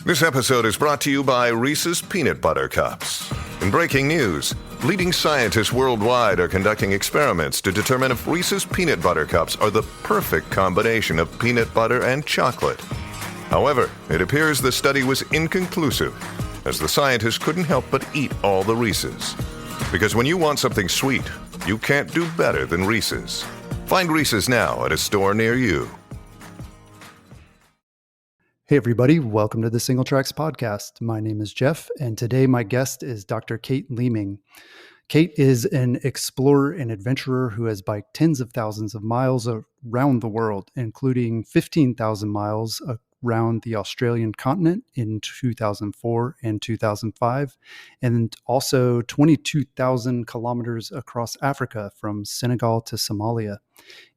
This episode is brought to you by Reese's Peanut Butter Cups. In breaking news, leading scientists worldwide are conducting experiments to determine if Reese's Peanut Butter Cups are the perfect combination of peanut butter and chocolate. However, it appears the study was inconclusive, as the scientists couldn't help but eat all the Reese's. Because when you want something sweet, you can't do better than Reese's. Find Reese's now at a store near you. Hey everybody, welcome to the Single Tracks podcast. My name is Jeff, and today my guest is Dr. Kate Leeming. Kate is an explorer and adventurer who has biked tens of thousands of miles around the world, including 15,000 miles around the Australian continent in 2004 and 2005, and also 22,000 kilometers across Africa from Sengal to Somalia.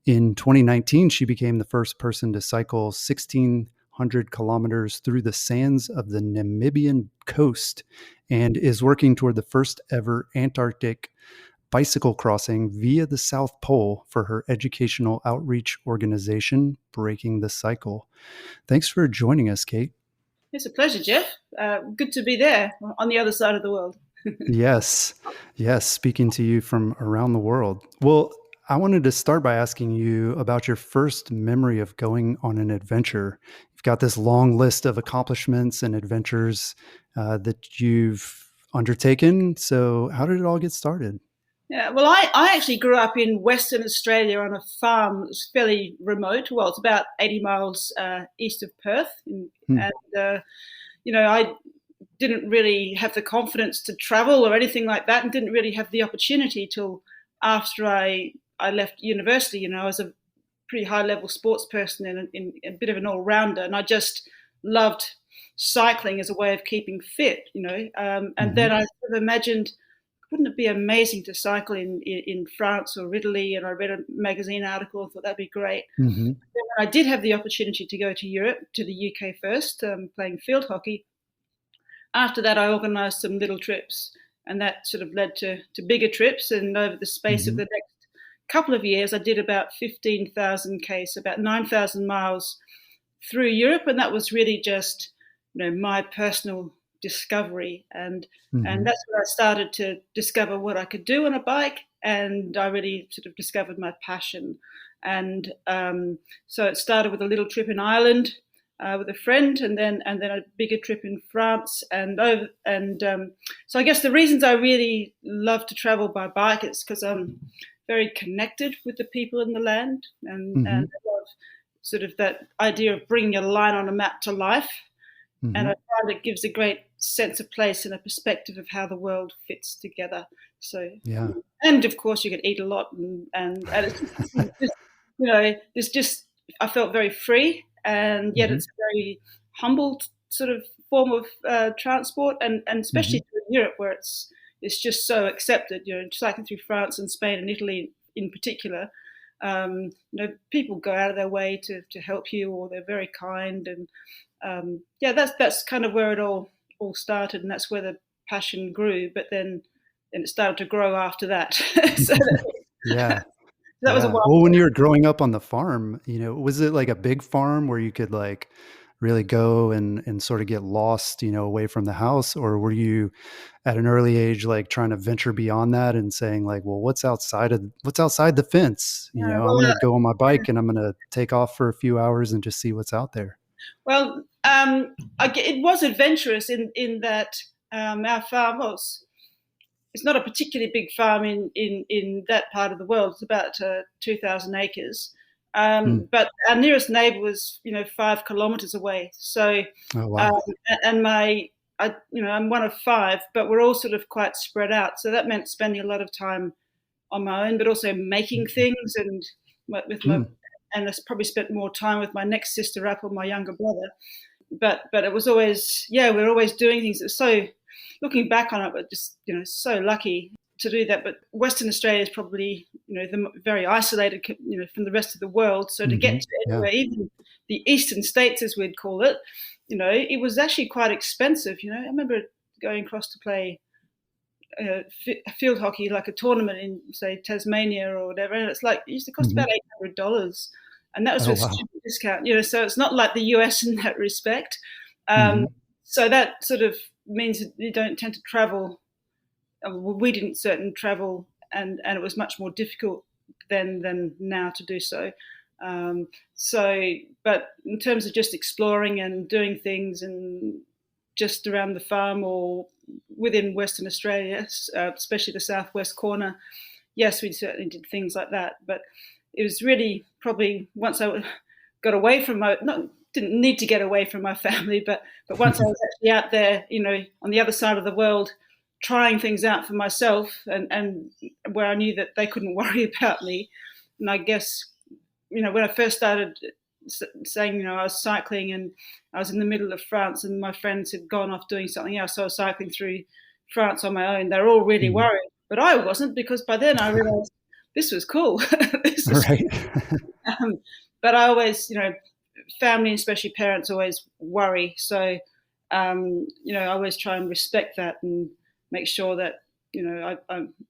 In 2019, she became the first person to cycle 1,600 kilometers through the sands of the Namibian coast and is working toward the first ever Antarctic bicycle crossing via the South Pole for her educational outreach organization, Breaking the Cycle. Thanks for joining us, Kate. It's a pleasure, Jeff. Good to be there on the other side of the world. Yes, speaking to you from around the world. Well, I wanted to start by asking you about your first memory of going on an adventure. You've got this long list of accomplishments and adventures that you've undertaken. So how did it all get started? Yeah, well, I actually grew up in Western Australia on a farm that was fairly remote. Well, it's about 80 miles east of Perth. And, I didn't really have the confidence to travel or anything like that, and didn't really have the opportunity till after I left university. I was a pretty high-level sports person and a bit of an all-rounder, and I just loved cycling as a way of keeping fit, and then I sort of imagined, wouldn't it be amazing to cycle in France or Italy? And I read a magazine article and thought that'd be great. Mm-hmm. Then when I did have the opportunity to go to Europe, to the UK first, playing field hockey. After that, I organised some little trips, and that sort of led to bigger trips. And over the space of the next couple of years, I did about 15,000 Ks, about 9,000 miles through Europe. And that was really just, my personal discovery. And that's where I started to discover what I could do on a bike. And I really sort of discovered my passion. And so it started with a little trip in Ireland with a friend, and then a bigger trip in France. So I guess the reasons I really love to travel by bike is because I'm very connected with the people in the land, and I love sort of that idea of bringing a line on a map to life. And I find it gives a great sense of place and a perspective of how the world fits together. So, yeah. And of course you can eat a lot, and it's just, I felt very free, and yet it's a very humble sort of form of transport, and especially through Europe, where it's just so accepted. Cycling through France and Spain and Italy in particular, people go out of their way to help you, or they're very kind, and that's kind of where it all started, and that's where the passion grew. But then it started to grow after that. So that was a while. Well, when you were growing up on the farm, was it like a big farm where you could like really go and sort of get lost, away from the house? Or were you at an early age, like trying to venture beyond that and saying like, well, what's outside the fence? I'm going to go on my bike and I'm going to take off for a few hours and just see what's out there. Well, it was adventurous in that our farm it's not a particularly big farm in that part of the world. It's about 2,000 acres. But our nearest neighbour was, 5 kilometres away. So, and I'm one of 5, but we're all sort of quite spread out. So that meant spending a lot of time on my own, but also making things and and I probably spent more time with my next sister up or my younger brother. But it was always, we're always doing things. It's so, looking back on it, we're just, so lucky to do that. But Western Australia is probably, very isolated, from the rest of the world. So to get to anywhere, even the eastern states, as we'd call it, it was actually quite expensive. I remember going across to play field hockey, like a tournament in, say, Tasmania or whatever, and it's like, it used to cost about $800. And that was with a student discount, so it's not like the US in that respect. So So that sort of means that you don't tend to travel. We didn't certainly travel, and it was much more difficult than now to do so. But in terms of just exploring and doing things, and just around the farm or within Western Australia, especially the southwest corner, yes, we certainly did things like that. But it was really probably once I got away from didn't need to get away from my family, but once I was actually out there, on the other side of the world, trying things out for myself, and where I knew that they couldn't worry about me. And I guess, when I first started saying, I was cycling and I was in the middle of France and my friends had gone off doing something else. So I was cycling through France on my own. They were all really worried, but I wasn't, because by then I realized this was cool. Right. But I always, family, especially parents, always worry. So, I always try and respect that and make sure that,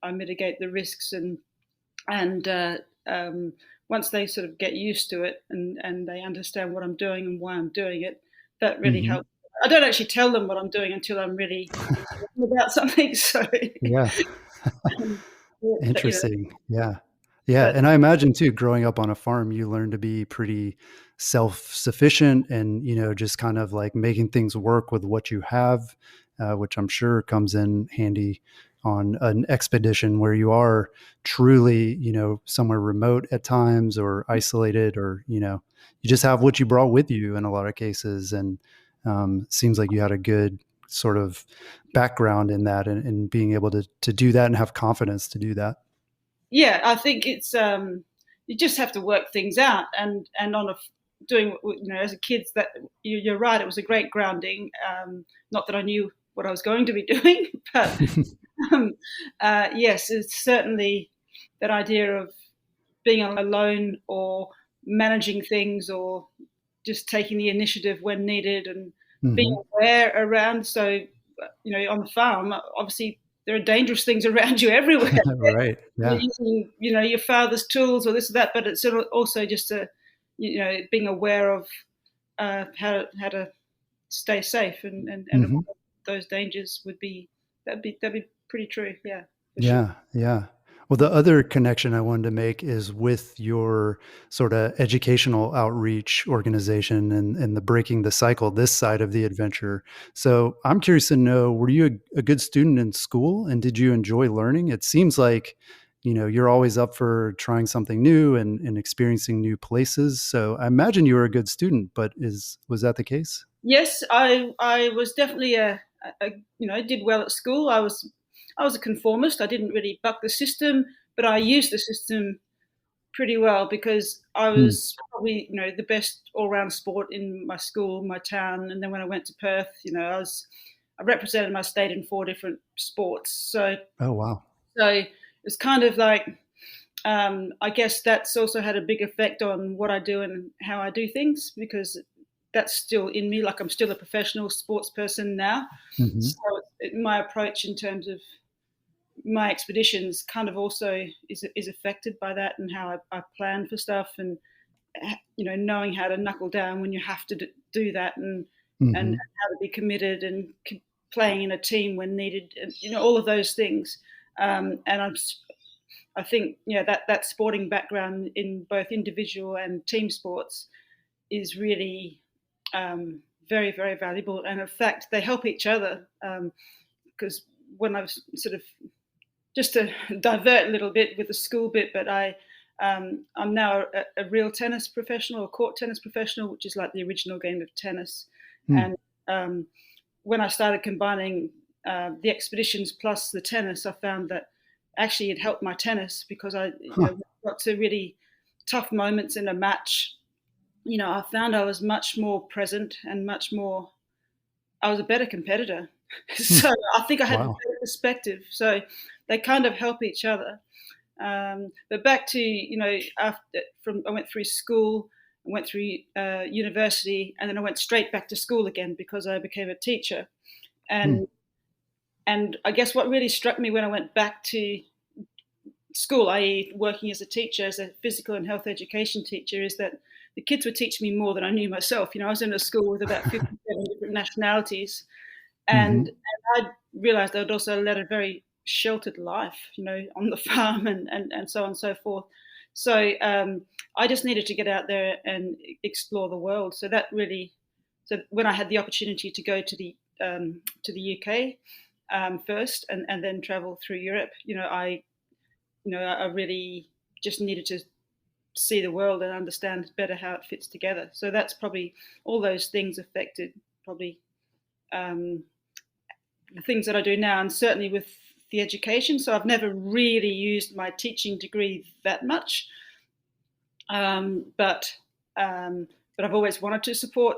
I mitigate the risks, and once they sort of get used to it and they understand what I'm doing and why I'm doing it, that really helps. I don't actually tell them what I'm doing until I'm really about something. So Yeah. Interesting. Yeah. Yeah. And I imagine too, growing up on a farm, you learn to be pretty self-sufficient and, just kind of like making things work with what you have, which I'm sure comes in handy on an expedition where you are truly, somewhere remote at times or isolated, or, you just have what you brought with you in a lot of cases. And seems like you had a good sort of background in that, and being able to do that and have confidence to do that. Yeah, I think it's you just have to work things out, and on doing, as a kid, that you're right, it was a great grounding. Not that I knew what I was going to be doing, but yes, it's certainly that idea of being alone or managing things or just taking the initiative when needed, and being aware around. So, on the farm, obviously there are dangerous things around you everywhere. Right. Yeah. You're using, your father's tools or this or that, but it's also just being aware of how to stay safe and avoid those dangers that'd be pretty true. Yeah. Yeah. Sure. Yeah. Well, the other connection I wanted to make is with your sort of educational outreach organization and the Breaking the Cycle, this side of the adventure. So I'm curious to know, were you a good student in school, and did you enjoy learning? It seems like, you're always up for trying something new and experiencing new places. So I imagine you were a good student, but was that the case? Yes, I was definitely did well at school. I was a conformist. I didn't really buck the system, but I used the system pretty well because I was probably, the best all-round sport in my school, my town. And then when I went to Perth, I represented my state in 4 different sports. So, Oh, wow. it was kind of like, I guess that's also had a big effect on what I do and how I do things, because that's still in me. Like, I'm still a professional sports person now. So my approach in terms of my expeditions kind of also is affected by that, and how I plan for stuff, and knowing how to knuckle down when you have to do that, and how to be committed, and playing in a team when needed, and all of those things. And I think that sporting background in both individual and team sports is really very, very valuable, and in fact they help each other, because when I was sort of, just to divert a little bit with the school bit, but I'm now a real tennis professional, a court tennis professional, which is like the original game of tennis. And when I started combining the expeditions plus the tennis, I found that actually it helped my tennis, because I got to really tough moments in a match. I found I was much more present and I was a better competitor. So I think I had a better perspective. So they kind of help each other. But back to, I went through school, I went through university, and then I went straight back to school again because I became a teacher. And I guess what really struck me when I went back to school, i.e. working as a teacher, as a physical and health education teacher, is that the kids were teaching me more than I knew myself. I was in a school with about 57 different different nationalities, and I realized I'd also led a very sheltered life, on the farm and so on and so forth. So I just needed to get out there and explore the world. So when I had the opportunity to go to the UK first, and then travel through Europe, I really just needed to see the world and understand better how it fits together. So that's probably all those things affected probably the things that I do now, and certainly with the education. So I've never really used my teaching degree that much, but I've always wanted to support.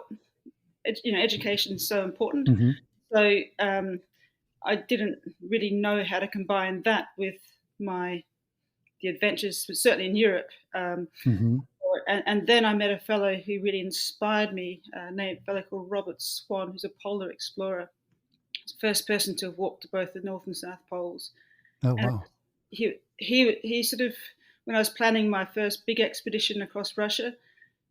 Education is so important. So I didn't really know how to combine that with the adventures, certainly in Europe. And then I met a fellow who really inspired me, a fellow called Robert Swan, who's a polar explorer. He's the first person to have walked both the North and South Poles. Oh, wow. And he sort of, when I was planning my first big expedition across Russia,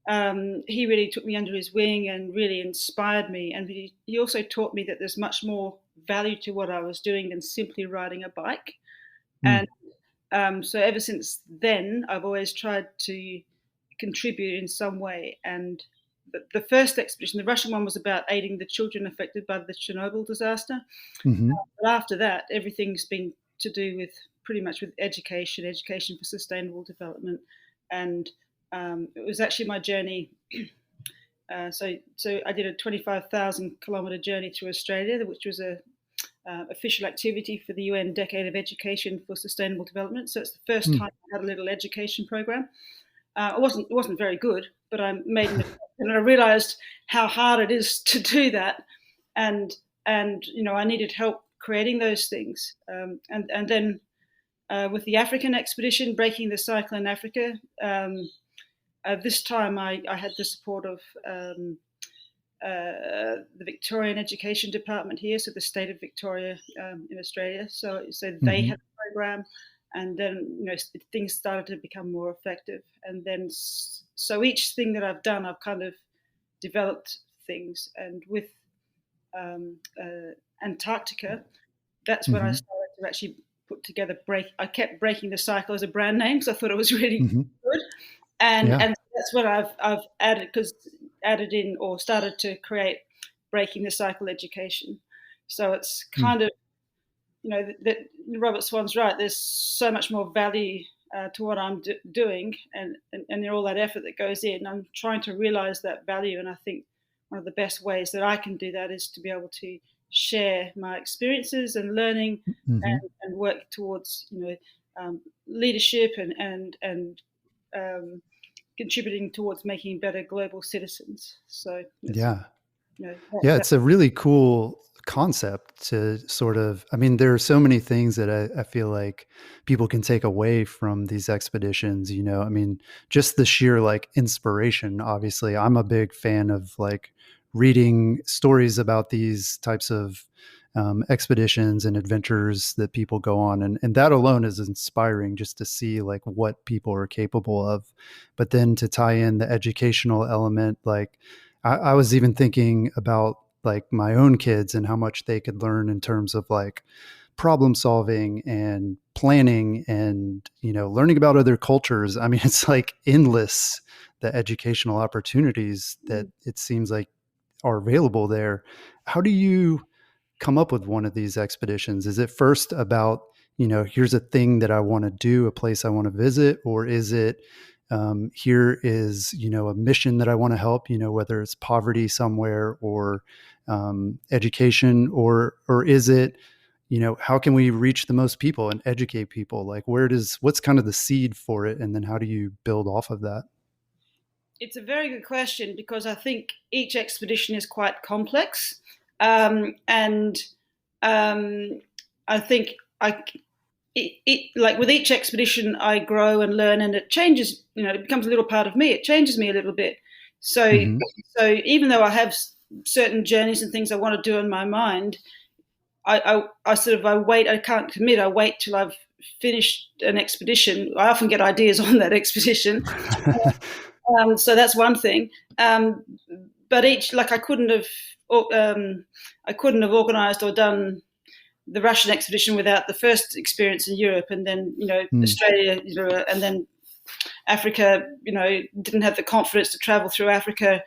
he really took me under his wing and really inspired me. And he also taught me that there's much more value to what I was doing than simply riding a bike. And so ever since then, I've always tried to contribute in some way. And the first expedition, the Russian one, was about aiding the children affected by the Chernobyl disaster. But after that, everything's been to do with pretty much with education for sustainable development. And it was actually my journey. So I did a 25,000 kilometre journey through Australia, which was a official activity for the UN Decade of Education for Sustainable Development. So it's the first time I had a little education program. It wasn't very good, but I made it, and I realised how hard it is to do that, and I needed help creating those things. And then with the African expedition, breaking the cycle in Africa, this time I had the support of the Victorian Education Department here, so the state of Victoria in Australia. So they had a program, and then things started to become more effective. And then so each thing that I've done, I've kind of developed things. And with Antarctica, that's when I started to actually put together I kept Breaking the Cycle as a brand name, because I thought it was really good. And that's what I've added in or started to create Breaking the Cycle Education. So it's kind of, that Robert Swan's right. There's so much more value to what I'm doing, and all that effort that goes in. I'm trying to realize that value, and I think one of the best ways that I can do that is to be able to share my experiences and learning, and work towards leadership and contributing towards making better global citizens. So it's a really cool concept to sort of, there are so many things that I feel like people can take away from these expeditions, just the sheer inspiration. Obviously, I'm a big fan of reading stories about these types of expeditions and adventures that people go on. And that alone is inspiring, just to see what people are capable of. But then to tie in the educational element, I was even thinking about my own kids and how much they could learn in terms of problem solving and planning and, learning about other cultures. It's endless, the educational opportunities that it seems like are available there. How do you come up with one of these expeditions? Is it first about, here's a thing that I want to do, a place I want to visit, or is it, here is, a mission that I want to help, whether it's poverty somewhere or education, or is it, how can we reach the most people and educate people? What's kind of the seed for it? And then how do you build off of that? It's a very good question, because I think each expedition is quite complex. And I think with each expedition, I grow and learn, and it changes, it becomes a little part of me. It changes me a little bit. So even though I have certain journeys and things I want to do in my mind, I wait. I can't commit. I wait till I've finished an expedition. I often get ideas on that expedition. So that's one thing. But I couldn't have I couldn't have organised or done the Russian expedition without the first experience in Europe, and then Australia, and then Africa. Didn't have the confidence to travel through Africa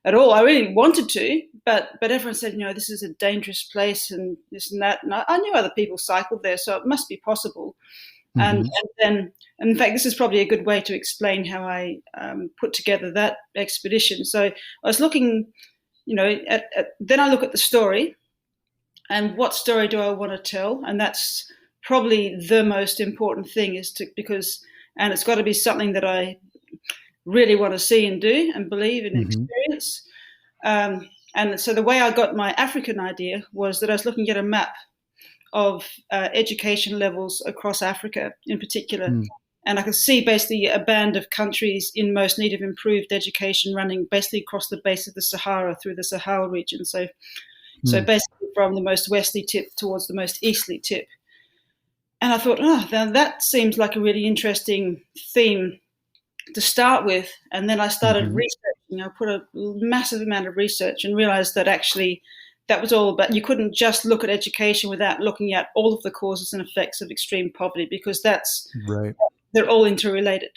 at all. I really wanted to, but everyone said, this is a dangerous place and this and that. And I knew other people cycled there, so it must be possible. And in fact, this is probably a good way to explain how I put together that expedition. So I was looking, then I look at the story, and what story do I want to tell? And that's probably the most important thing, and it's got to be something that I really want to see and do and believe and experience. And so the way I got my African idea was that I was looking at a map of education levels across Africa in particular. And I could see basically a band of countries in most need of improved education running basically across the base of the Sahara through the Sahel region. So basically from the most westerly tip towards the most easterly tip. And I thought, that seems like a really interesting theme to start with. And then I started researching. I put a massive amount of research and realized that actually that was all about, you couldn't just look at education without looking at all of the causes and effects of extreme poverty, because they're all interrelated.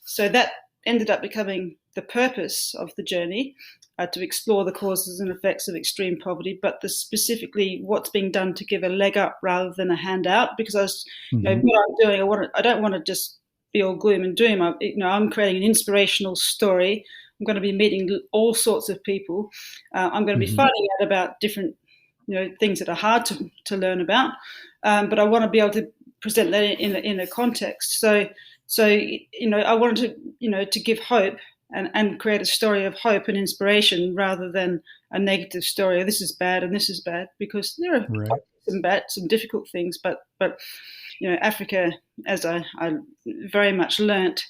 So that ended up becoming the purpose of the journey, to explore the causes and effects of extreme poverty, but specifically what's being done to give a leg up rather than a handout. Because I was, what I'm doing, I don't want to just be all gloom and doom. I'm creating an inspirational story. I'm going to be meeting all sorts of people. I'm going to be finding out about different, things that are hard to learn about. But I want to be able to present that in a context. So I wanted to give hope and create a story of hope and inspiration rather than a negative story. This is bad and this is bad, because there are some difficult things, but Africa, as I very much learnt,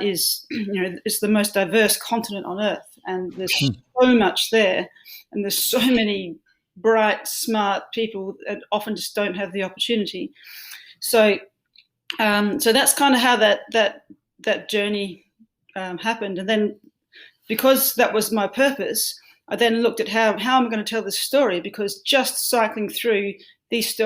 is the most diverse continent on Earth, and there's so much there, and there's so many bright, smart people that often just don't have the opportunity. So that's kind of how that journey happened, and then because that was my purpose, I then looked at how am I going to tell this story, because just cycling through these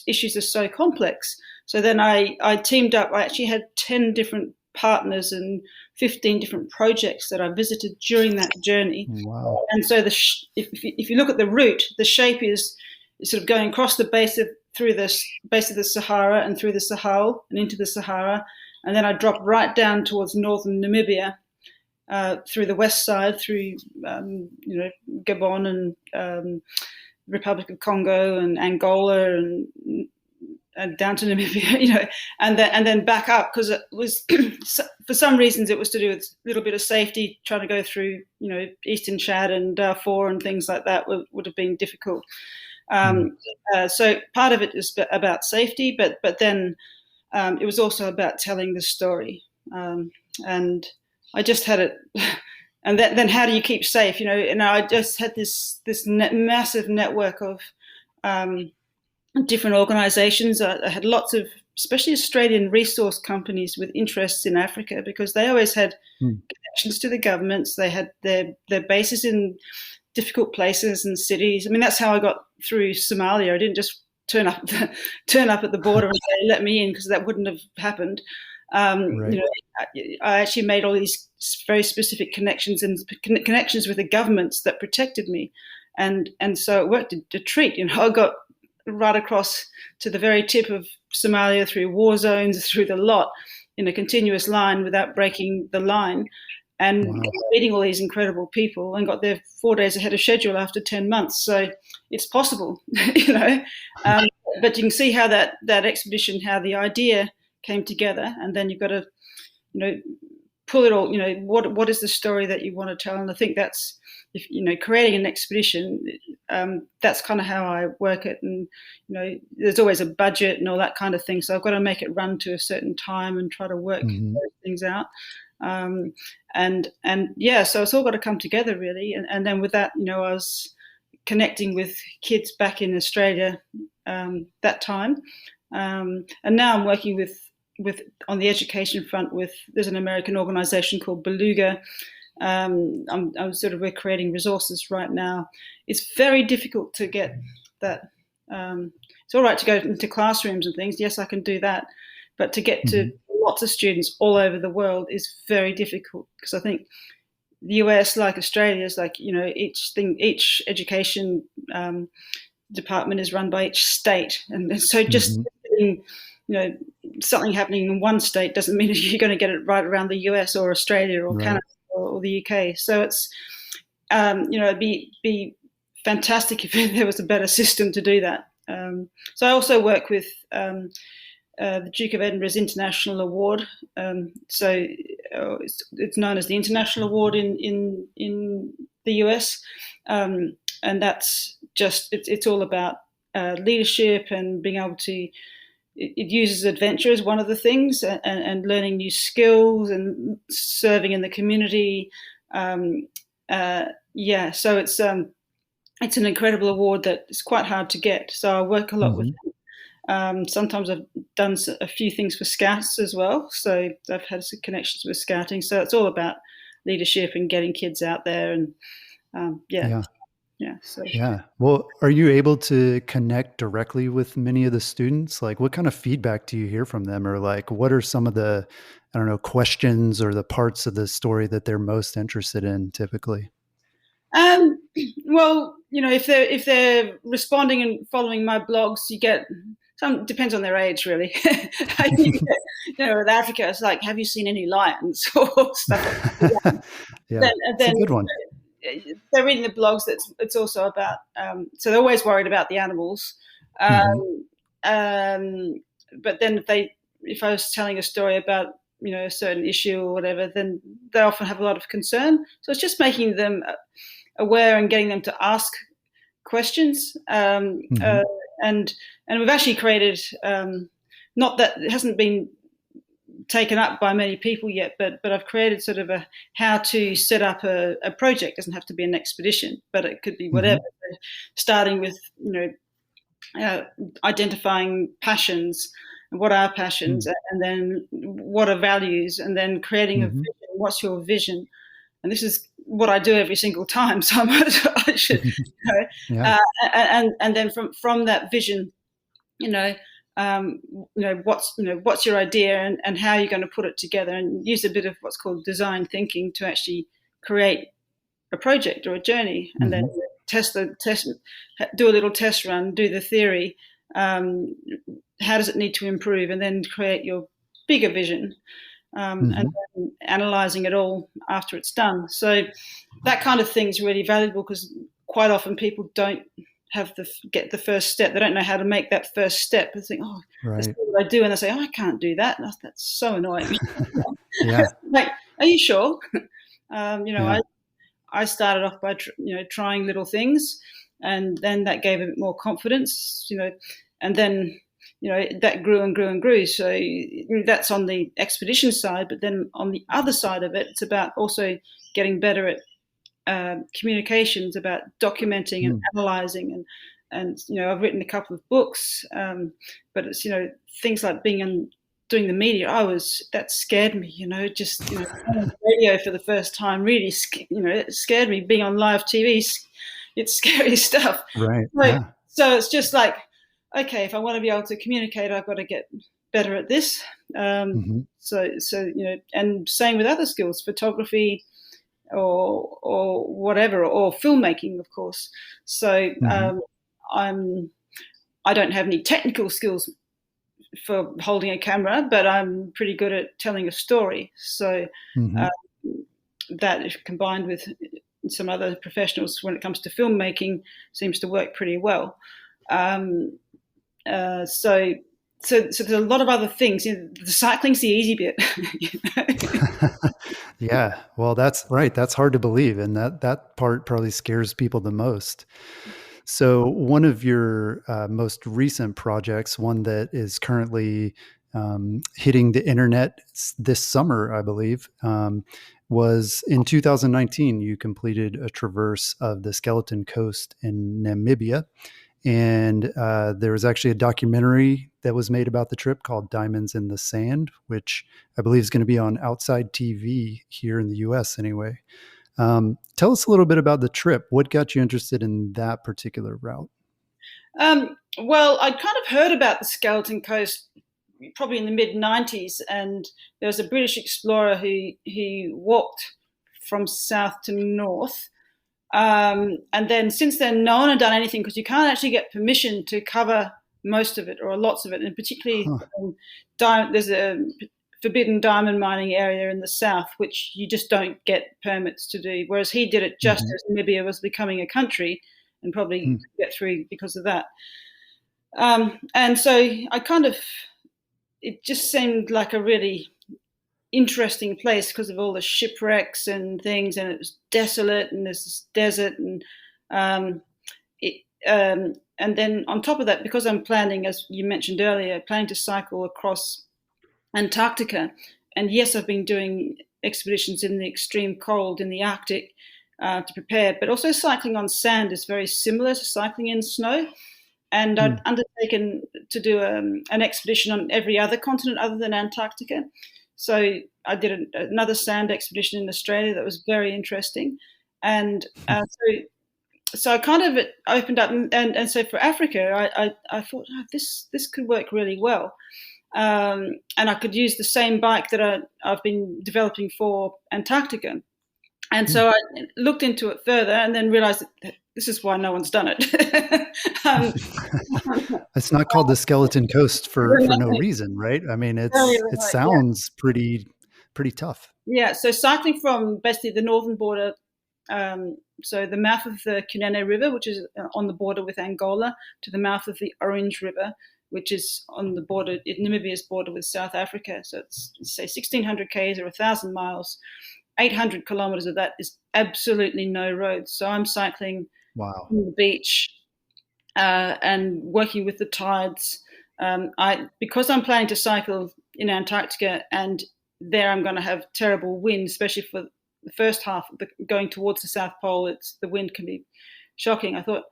issues are so complex. So then I teamed up. I actually had 10 different partners and 15 different projects that I visited during that journey. Wow! And so if you look at the route, the shape is sort of going across through the base of the Sahara and through the Sahel and into the Sahara, and then I drop right down towards northern Namibia, through the west side, through Gabon and Republic of Congo and Angola and down to Namibia, and then back up, because it was for some reasons it was to do with a little bit of safety. Trying to go through Eastern Chad and Darfur and things like that would have been difficult. So part of it is about safety, but then it was also about telling the story, and I just had it. And then how do you keep safe? And I just had this massive network of different organisations. I had lots of, especially Australian resource companies with interests in Africa, because they always had connections to the governments. They had their bases in difficult places and cities. I mean, that's how I got through Somalia. I didn't just turn up at the border and say, "Let me in," because that wouldn't have happened. I actually made all these very specific connections with the governments that protected me, and so it worked a treat. I got right across to the very tip of Somalia, through war zones, through the lot, in a continuous line without breaking the line, and meeting all these incredible people, and got there 4 days ahead of schedule after 10 months. So it's possible, but you can see how that expedition, how the idea came together, and then you've got to, pull it all. What is the story that you want to tell? And I think that's, creating an expedition. That's kind of how I work it, and there's always a budget and all that kind of thing. So I've got to make it run to a certain time and try to work those things out. So it's all got to come together really. And then with that, I was connecting with kids back in Australia that time, and now I'm working with on the education front there's an American organization called Beluga, We're creating resources right now. It's very difficult to get that. It's all right to go into classrooms and things. Yes, I can do that, but to get to lots of students all over the world is very difficult, because I think the US, like Australia, is like, each education department is run by each state, and so just something happening in one state doesn't mean you're going to get it right around the US or Australia or Canada or the UK. So it's it'd be fantastic if there was a better system to do that. So I also work with the Duke of Edinburgh's International Award. It's known as the International Award in the US, and that's just it's all about leadership and being able to. It uses adventure as one of the things, and learning new skills and serving in the community. So it's an incredible award that is quite hard to get. So I work a lot with them. Sometimes I've done a few things for Scouts as well. So I've had some connections with Scouting. So it's all about leadership and getting kids out there. And Well, are you able to connect directly with many of the students? Like, what kind of feedback do you hear from them? Or like, what are some of the, questions or the parts of the story that they're most interested in typically? Well, if they're responding and following my blogs, you get some, depends on their age, really. With Africa, it's like, have you seen any lions or stuff like that? That's a good one. They're reading the blogs. It's also about. So they're always worried about the animals. But then if I was telling a story about a certain issue or whatever, then they often have a lot of concern. So it's just making them aware and getting them to ask questions. And we've actually created, not that it hasn't been taken up by many people yet, but I've created sort of a how to set up a project. It doesn't have to be an expedition, but it could be whatever. Starting with identifying passions, what are passions, and then what are values, and then creating a vision. What's your vision? And this is what I do every single time, so I should, and then from that vision, what's your idea and how you're going to put it together, and use a bit of what's called design thinking to actually create a project or a journey, and then do a little test run, do the theory. How does it need to improve, and then create your bigger vision, and then analysing it all after it's done. So that kind of thing is really valuable, because quite often people don't get the first step. They don't know how to make that first step. They think, that's what I do, and they say, I can't do that. That's so annoying. Like, are you sure? I started off by trying little things, and then that gave a bit more confidence, and then that grew and grew and grew. So that's on the expedition side, but then on the other side of it, it's about also getting better at communications, about documenting and analysing, and I've written a couple of books, but it's things like doing the media. That scared me, just on radio for the first time really it scared me. Being on live TV, it's scary stuff, right? So it's just like, okay, if I want to be able to communicate, I've got to get better at this. So and same with other skills, photography or whatever, or filmmaking, of course. So I don't have any technical skills for holding a camera, but I'm pretty good at telling a story. So that, if combined with some other professionals when it comes to filmmaking, seems to work pretty well. So there's a lot of other things. The cycling's the easy bit. Yeah, well, that's right. That's hard to believe, and that part probably scares people the most. So one of your most recent projects, one that is currently hitting the internet this summer, I believe, was in 2019. You completed a traverse of the Skeleton Coast in Namibia. And there was actually a documentary that was made about the trip called Diamonds in the Sand, which I believe is going to be on Outside TV here in the US anyway. Tell us a little bit about the trip. What got you interested in that particular route? Well, I'd kind of heard about the Skeleton Coast probably in the mid-90s, and there was a British explorer who walked from south to north. And then since then, no one had done anything because you can't actually get permission to cover most of it or lots of it. And particularly, there's a forbidden diamond mining area in the south, which you just don't get permits to do. Whereas he did it just as Namibia was becoming a country and probably get through because of that. And so it just seemed like a really interesting place because of all the shipwrecks and things, and it was desolate and there's this desert and then on top of that, because I'm planning, as you mentioned earlier, planning to cycle across Antarctica, and yes, I've been doing expeditions in the extreme cold in the Arctic to prepare, but also cycling on sand is very similar to cycling in snow. And I'd undertaken to do an expedition on every other continent other than Antarctica. So I did another sand expedition in Australia that was very interesting. And so I kind of opened up. And so for Africa, I thought, this could work really well. And I could use the same bike that I've been developing for Antarctica. And so I looked into it further and then realized that this is why no one's done it. It's not called the Skeleton Coast for no reason, right? I mean, it sounds pretty tough. Yeah, so cycling from basically the northern border, so the mouth of the Cunene River, which is on the border with Angola, to the mouth of the Orange River, which is on the border, Namibia's border with South Africa. So it's, say, 1,600 k's or 1,000 miles. 800 kilometers of that is absolutely no roads. So I'm cycling on the beach and working with the tides. Because I'm planning to cycle in Antarctica, and there I'm going to have terrible wind, especially for the first half of going towards the South Pole. The wind can be shocking. I thought,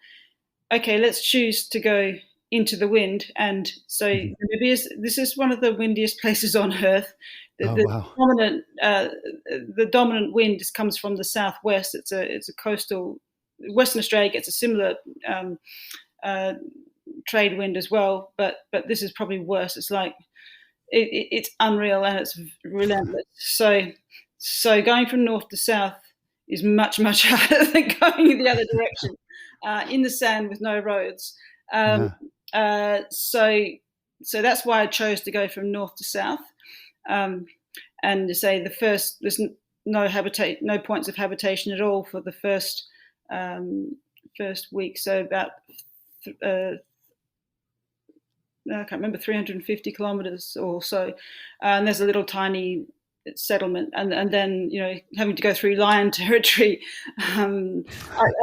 okay, let's choose to go into the wind. And so this is one of the windiest places on Earth. The dominant wind just comes from the southwest. It's a coastal. Western Australia gets a similar trade wind as well, but this is probably worse. It's like it's unreal and it's relentless. So going from north to south is much harder than going the other direction in the sand with no roads. So that's why I chose to go from north to south. And to say there's no points of habitation at all for the first week. So about I can't remember, 350 kilometers or so, and there's a little tiny settlement, and then having to go through lion territory. I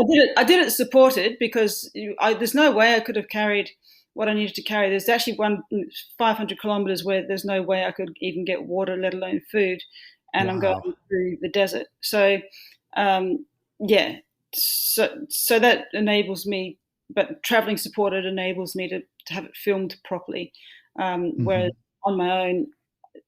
did it supported because there's no way I could have carried what I needed to carry. There's actually 500 kilometers where there's no way I could even get water, let alone food, and I'm going through the desert. So so that enables me, but traveling supported enables me to have it filmed properly, whereas on my own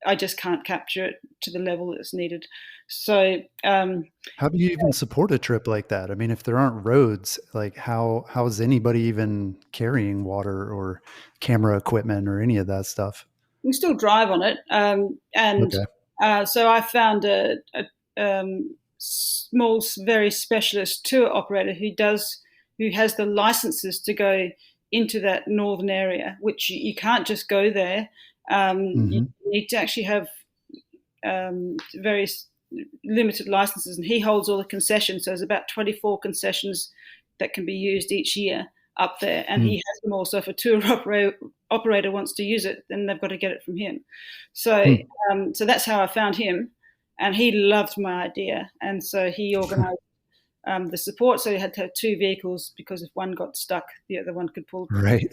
I just can't capture it to the level that's needed. So how do you even support a trip like that? I mean, if there aren't roads, like how is anybody even carrying water or camera equipment or any of that stuff? You can still drive on it, so I found a small, very specialist tour operator who has the licenses to go into that northern area, which you can't just go there. You need to actually have very limited licenses, and he holds all the concessions. So there's about 24 concessions that can be used each year up there, and he has them all. So if a tour operator wants to use it, then they've got to get it from him. So so that's how I found him, and he loved my idea, and so he organised the support. So you had to have two vehicles because if one got stuck, the other one could pull. Right.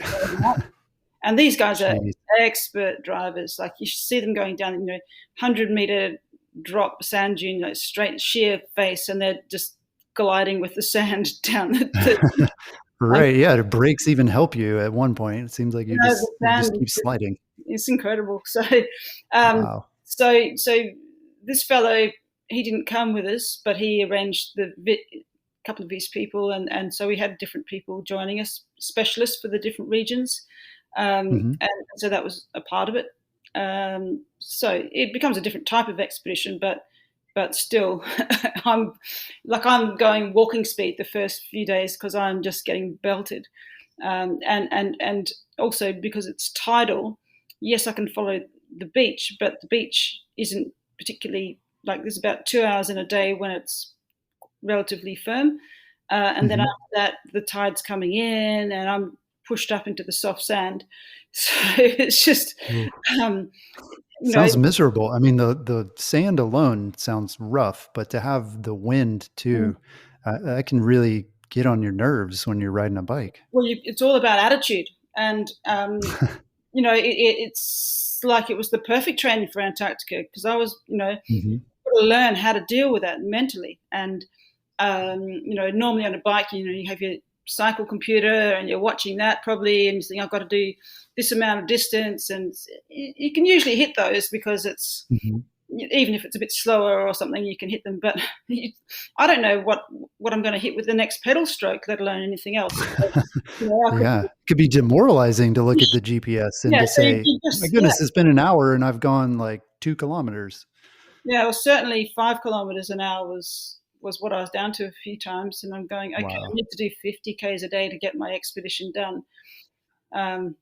And these guys are expert drivers. Like you should see them going down, 100-meter drop sand dune, straight sheer face, and they're just gliding with the sand down the Right. Yeah. The brakes even help you at one point. It seems like The you sand just keep sliding. is incredible. Um, Wow. so this fellow, he didn't come with us, but he arranged couple of his people, and so we had different people joining us, specialists for the different regions, Hmm. and so that was a part of it. So it becomes a different type of expedition, but still, I'm going walking speed the first few days because I'm just getting belted, and also because it's tidal. Yes, I can follow the beach, but the beach isn't particularly like there's about 2 hours in a day when it's relatively firm. And then Hmm. after that, the tide's coming in and I'm pushed up into the soft sand. So it's just, um, you know, Sounds miserable. I mean, the sand alone sounds rough, but to have the wind too, that can really get on your nerves when you're riding a bike. it's all about attitude. And, it's like it was the perfect training for Antarctica because I was, Hmm. got to learn how to deal with that mentally. And normally on a bike, you have your cycle computer and you're watching that probably, and you think I've got to do this amount of distance, and you can usually hit those because it's Hmm. even if it's a bit slower or something, you can hit them. But I don't know what I'm going to hit with the next pedal stroke, let alone anything else. So, I could, Yeah, it could be demoralizing to look at the GPS and yeah. to So say, you "My just, yeah, goodness, it's been an hour and I've gone like 2 kilometers." yeah. Well, certainly 5 kilometers an hour was what I was down to a few times, and I'm going, okay, I Wow. need to do 50 k's a day to get my expedition done. Um,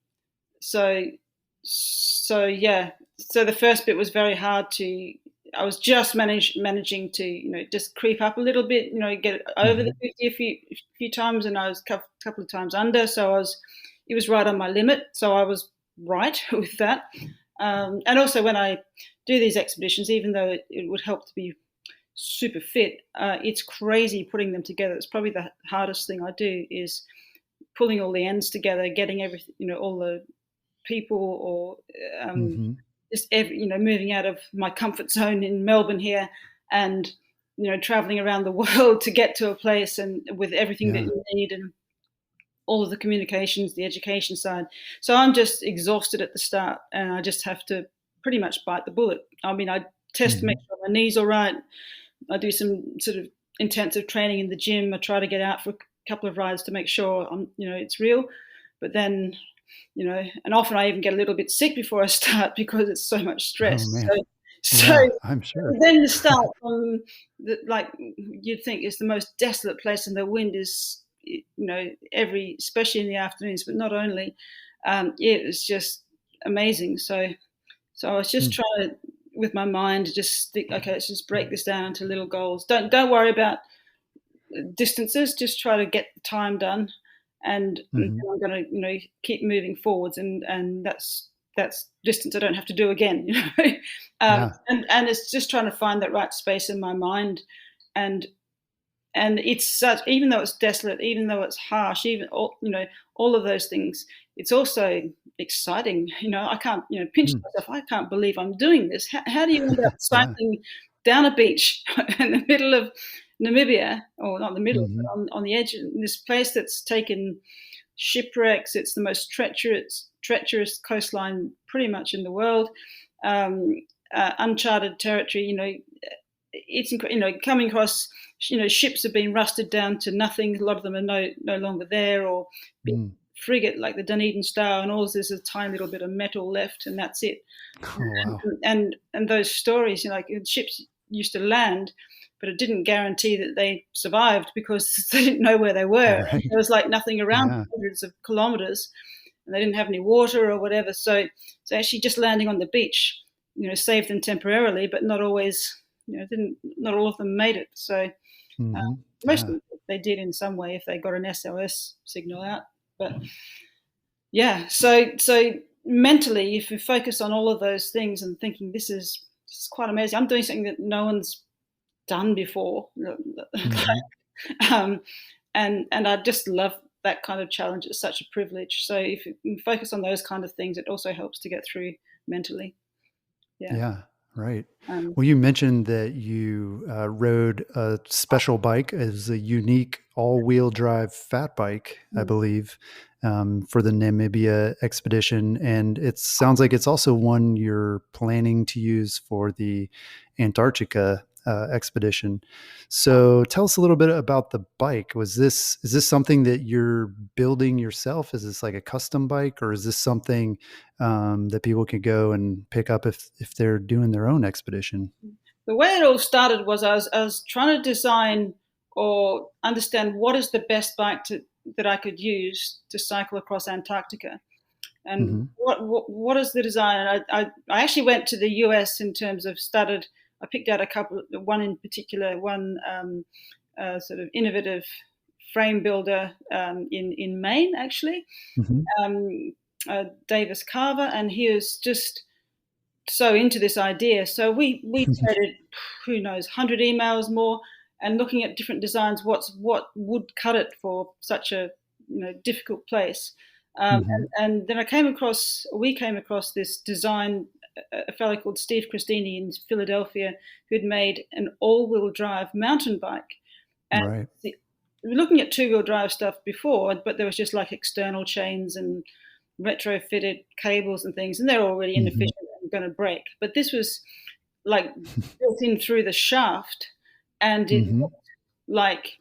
so yeah. So the first bit was very hard to. I was just managing to just creep up a little bit, get over the Hmm. 50 a few times, and I was a couple of times under. So it was right on my limit. So I was right with that. And also when I do these expeditions, even though it would help to be super fit, it's crazy putting them together. It's probably the hardest thing I do is pulling all the ends together, getting everything, all the people or Hmm. just moving out of my comfort zone in Melbourne here and traveling around the world to get to a place and with everything that Yeah. you need and all of the communications, the education side. So I'm just exhausted at the start and I just have to pretty much bite the bullet. I mean, I test to make Hmm. sure my knee's all right. I do some sort of intensive training in the gym. I try to get out for a couple of rides to make sure it's real. But then and often I even get a little bit sick before I start because it's so much Oh stress. man. So Yeah, I'm sure. then to start from like you'd think is the most desolate place, and the wind is especially in the afternoons, but not only. It was just amazing. So I was just Mm. trying to with my mind just think, okay, let's just break this down into little goals. Don't worry about distances. Just try to get the time done, and Hmm. I'm going to keep moving forwards, and that's distance I don't have to do again. Yeah. And it's just trying to find that right space in my mind, and and it's such even though it's desolate, even though it's harsh, even all of those things, it's also exciting. I can't pinch Mm. myself. I can't believe I'm doing this. How do you end up Yeah. cycling down a beach in the middle of Namibia, or not the middle, Hmm. but on the edge of this place that's taken shipwrecks? It's the most treacherous coastline pretty much in the world. Um, Uncharted territory. It's coming across. Ships have been rusted down to nothing. A lot of them are no longer there, or big Mm. frigate like the Dunedin Star, and all there's a tiny little bit of metal left, and that's it. Oh wow. And those stories, like ships used to land, but it didn't guarantee that they survived because they didn't know where they were. And Right. there was like nothing around Yeah. hundreds of kilometers, and they didn't have any water or whatever. So actually, just landing on the beach, saved them temporarily, but not always. Didn't not all of them made it. So Hmm. most of Yeah. them they did in some way if they got an SOS signal out. But yeah, so mentally, if you focus on all of those things and thinking this is quite amazing, I'm doing something that no one's done before, Hmm. um, and I just love that kind of challenge. It's such a privilege. So if you focus on those kind of things, it also helps to get through mentally. Yeah. Yeah. Right. Um, Well, you mentioned that you rode a special bike as a unique all-wheel drive fat bike, I believe, for the Namibia expedition. And it sounds like it's also one you're planning to use for the Antarctica expedition. So tell us a little bit about the bike. Is this something that you're building yourself? Is this like a custom bike, or is this something that people could go and pick up if they're doing their own expedition? the way it all started was I was trying to design or understand what is the best bike that I could use to cycle across Antarctica. And Mm-hmm. what is the design? I actually went to the US in terms of I picked out a couple, one in particular, one sort of innovative frame builder in Maine, actually, Mm-hmm. um, Davis Carver, and he was just so into this idea. So we traded, who knows, 100 emails more, and looking at different designs. What would cut it for such a difficult place? Mm-hmm. And then we came across this design, a fellow called Steve Christini in Philadelphia, who'd made an all-wheel drive mountain bike. And Right. we were looking at two-wheel drive stuff before, but there was just like external chains and retrofitted cables and things, and they're already Mm-hmm. inefficient and going to break. But this was like built in through the shaft, and it Mm-hmm. looked like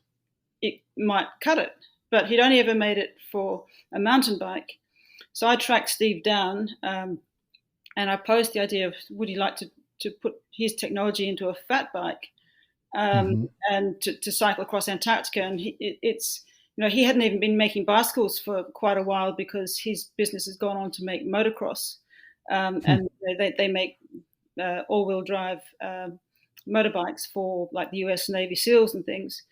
it might cut it. But he'd only ever made it for a mountain bike. So I tracked Steve down, and I posed the idea of would he like to put his technology into a fat bike, um, Mm-hmm. and to cycle across Antarctica. And it's he hadn't even been making bicycles for quite a while because his business has gone on to make motocross, and they make all-wheel drive motorbikes for like the U.S. Navy SEALs and things.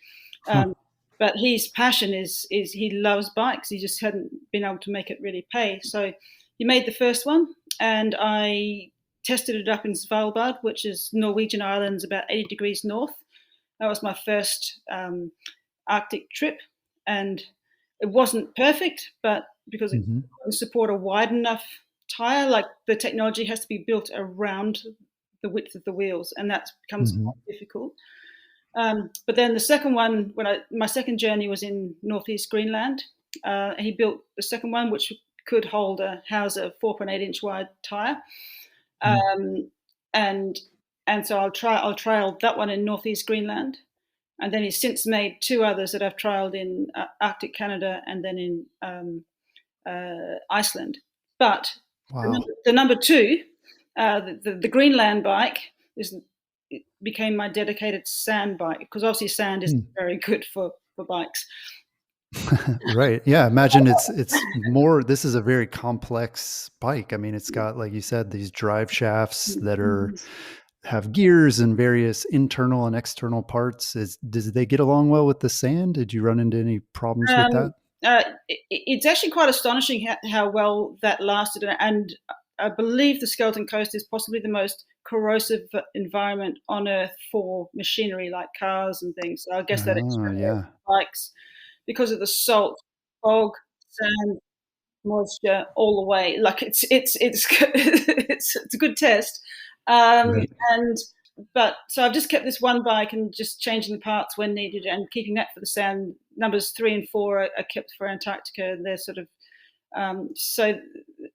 Huh. But his passion is he loves bikes. He just hadn't been able to make it really pay. So he made the first one, and I tested it up in Svalbard, which is Norwegian Islands, about 80 degrees north. That was my first Arctic trip, and it wasn't perfect, but because it Mm-hmm. couldn't support a wide enough tire, like the technology has to be built around the width of the wheels, and that becomes Mm-hmm. quite difficult. But then the second one, my second journey was in northeast Greenland. He built the second one, which could house a 4.8-inch wide tire, um, and so I'll trial that one in northeast Greenland, and then he's since made two others that I've trialed in Arctic Canada and then in Iceland. But Wow. the number two, the Greenland bike, it became my dedicated sand bike because obviously sand is Hmm. very good for bikes. Right. Yeah. Imagine it's more. This is a very complex bike. I mean, it's got, like you said, these drive shafts that are have gears and various internal and external parts. Does they get along well with the sand? Did you run into any problems with Um, that? it's actually quite astonishing how well that lasted, and I believe the Skeleton Coast is possibly the most corrosive environment on Earth for machinery like cars and things. So I guess that Oh, extrapolates yeah. bikes because of the salt, fog, sand, moisture all the way. Like it's a good test. Right. And but so I've just kept this one bike and just changing the parts when needed and keeping that for the sand. Numbers 3 and 4 are kept for Antarctica. And they're sort of so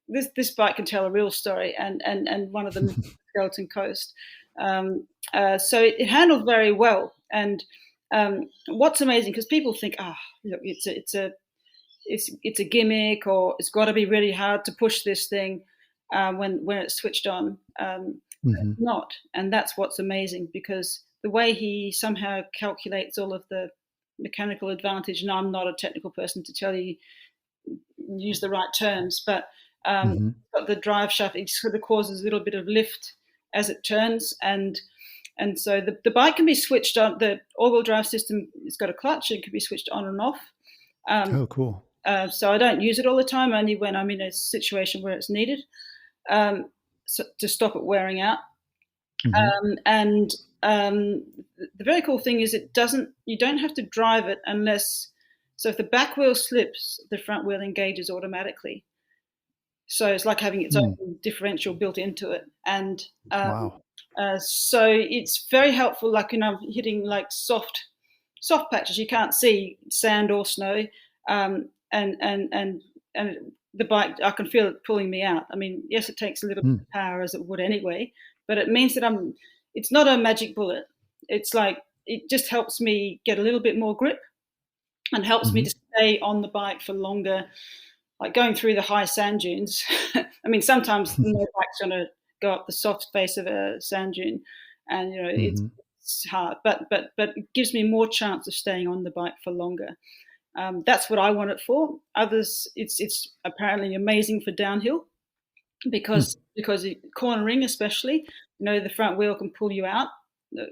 this bike can tell a real story, and one of them is the Skeleton Coast. So it handled very well. And what's amazing, because people think, look, it's a gimmick, or it's got to be really hard to push this thing when it's switched on. Hmm. Not, and that's what's amazing, because the way he somehow calculates all of the mechanical advantage, and I'm not a technical person to tell you use the right terms, but Hmm. the drive shaft, it sort of causes a little bit of lift as it turns, and so the bike can be switched on. The all-wheel drive system, it's got a clutch, it can be switched on and off. Um, Oh, cool. so I don't use it all the time, only when I'm in a situation where it's needed, so to stop it wearing out. Hmm. And the very cool thing is you don't have to drive it unless, so if the back wheel slips, the front wheel engages automatically. So it's like having its own differential built into it. And Wow. so it's very helpful, like, I'm hitting like soft patches. You can't see sand or snow. And the bike, I can feel it pulling me out. I mean, yes, it takes a little bit of power, as it would anyway, but it means that it's not a magic bullet. It's like, it just helps me get a little bit more grip and helps me to stay on the bike for longer, like going through the high sand dunes. I mean, sometimes no bike's going to go up the soft face of a sand dune, and it's hard, but it gives me more chance of staying on the bike for longer. That's what I want it for. Others, it's apparently amazing for downhill because cornering, especially, the front wheel can pull you out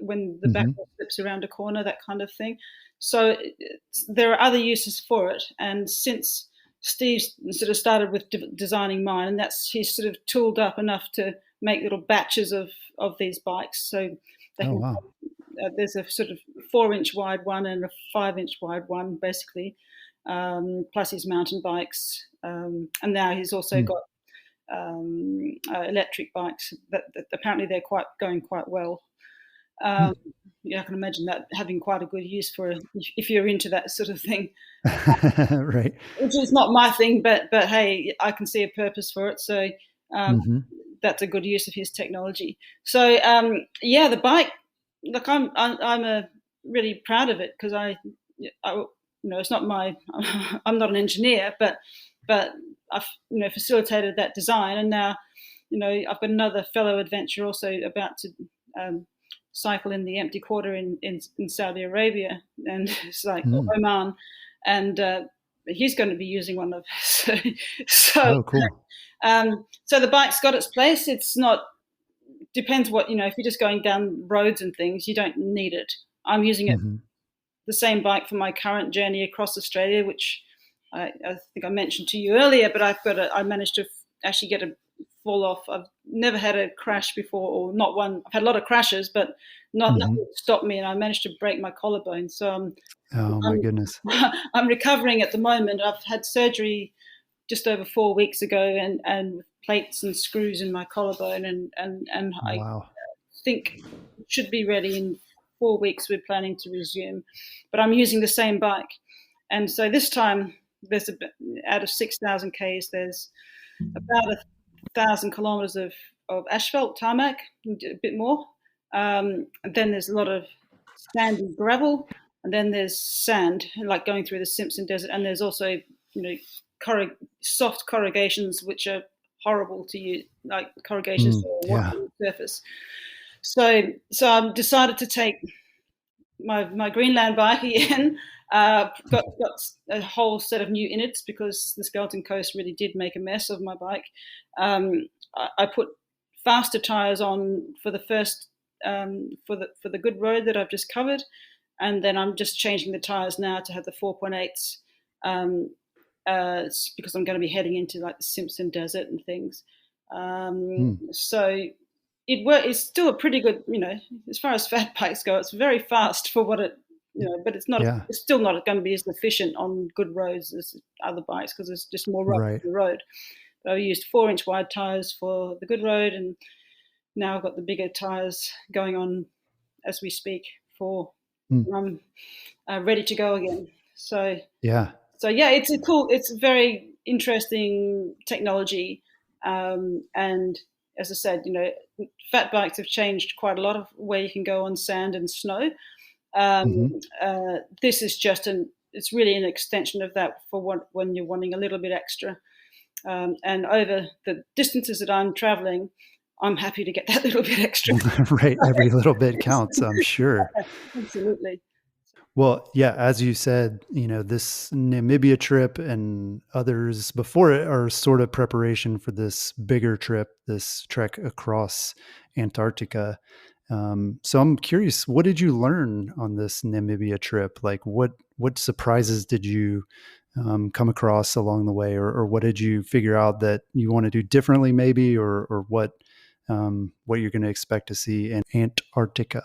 when the back wheel slips around a corner, that kind of thing. So there are other uses for it. And since Steve sort of started with designing mine, and he's sort of tooled up enough to make little batches of these bikes. So they can, there's a sort of 4-inch wide one and a 5-inch wide one, basically, plus his mountain bikes. And now he's also got electric bikes that apparently they're going quite well. Yeah, I can imagine that having quite a good use for if you're into that sort of thing. Right. Which is not my thing, but hey, I can see a purpose for it. So that's a good use of his technology. So yeah, the bike. Look, I'm really proud of it because I it's not I'm not an engineer, but I've facilitated that design, and now I've got another fellow adventurer also about to cycle in the empty quarter in Saudi Arabia, and it's like Oman, and he's going to be using one of so cool. So the bike's got its place. It's not, depends what, if you're just going down roads and things, you don't need it. I'm using it, the same bike for my current journey across Australia, which I think I mentioned to you earlier, but I managed to actually get a fall off. I've never had a crash before, or not one. I've had a lot of crashes, but nothing stopped me, and I managed to break my collarbone. So my goodness. I'm recovering at the moment. I've had surgery just over 4 weeks ago, and plates and screws in my collarbone, and I think it should be ready in 4 weeks. We're planning to resume, but I'm using the same bike, and so this time there's out of 6,000 k's, there's about 1,000 kilometers of asphalt tarmac, a bit more. And then there's a lot of sandy gravel, and then there's sand, like going through the Simpson Desert, and there's also soft corrugations, which are horrible to use, like corrugations on the surface. So I've decided to take my Greenland bike again. Got a whole set of new innards because the Skeleton Coast really did make a mess of my bike. I put faster tires on for the first for the good road that I've just covered, and then I'm just changing the tires now to have the 4.8s because I'm going to be heading into like the Simpson Desert and things. So it's still a pretty good, as far as fat bikes go, it's very fast for what it, but it's not. It's still not going to be as efficient on good roads as other bikes because there's just more rubber on the road. But I used 4-inch wide tires for the good road, and now I've got the bigger tires going on as we speak for I'm ready to go again. So it's a very interesting technology, and as I said, fat bikes have changed quite a lot of where you can go on sand and snow. This is just it's really an extension of that for when you're wanting a little bit extra. And over the distances that I'm traveling, I'm happy to get that little bit extra. Right. Every little bit counts, I'm sure. Absolutely. Well, yeah, as you said, this Namibia trip and others before it are sort of preparation for this bigger trip, this trek across Antarctica. So I'm curious, what did you learn on this Namibia trip? Like what surprises did you come across along the way, or what did you figure out that you want to do differently maybe, or what you're going to expect to see in Antarctica?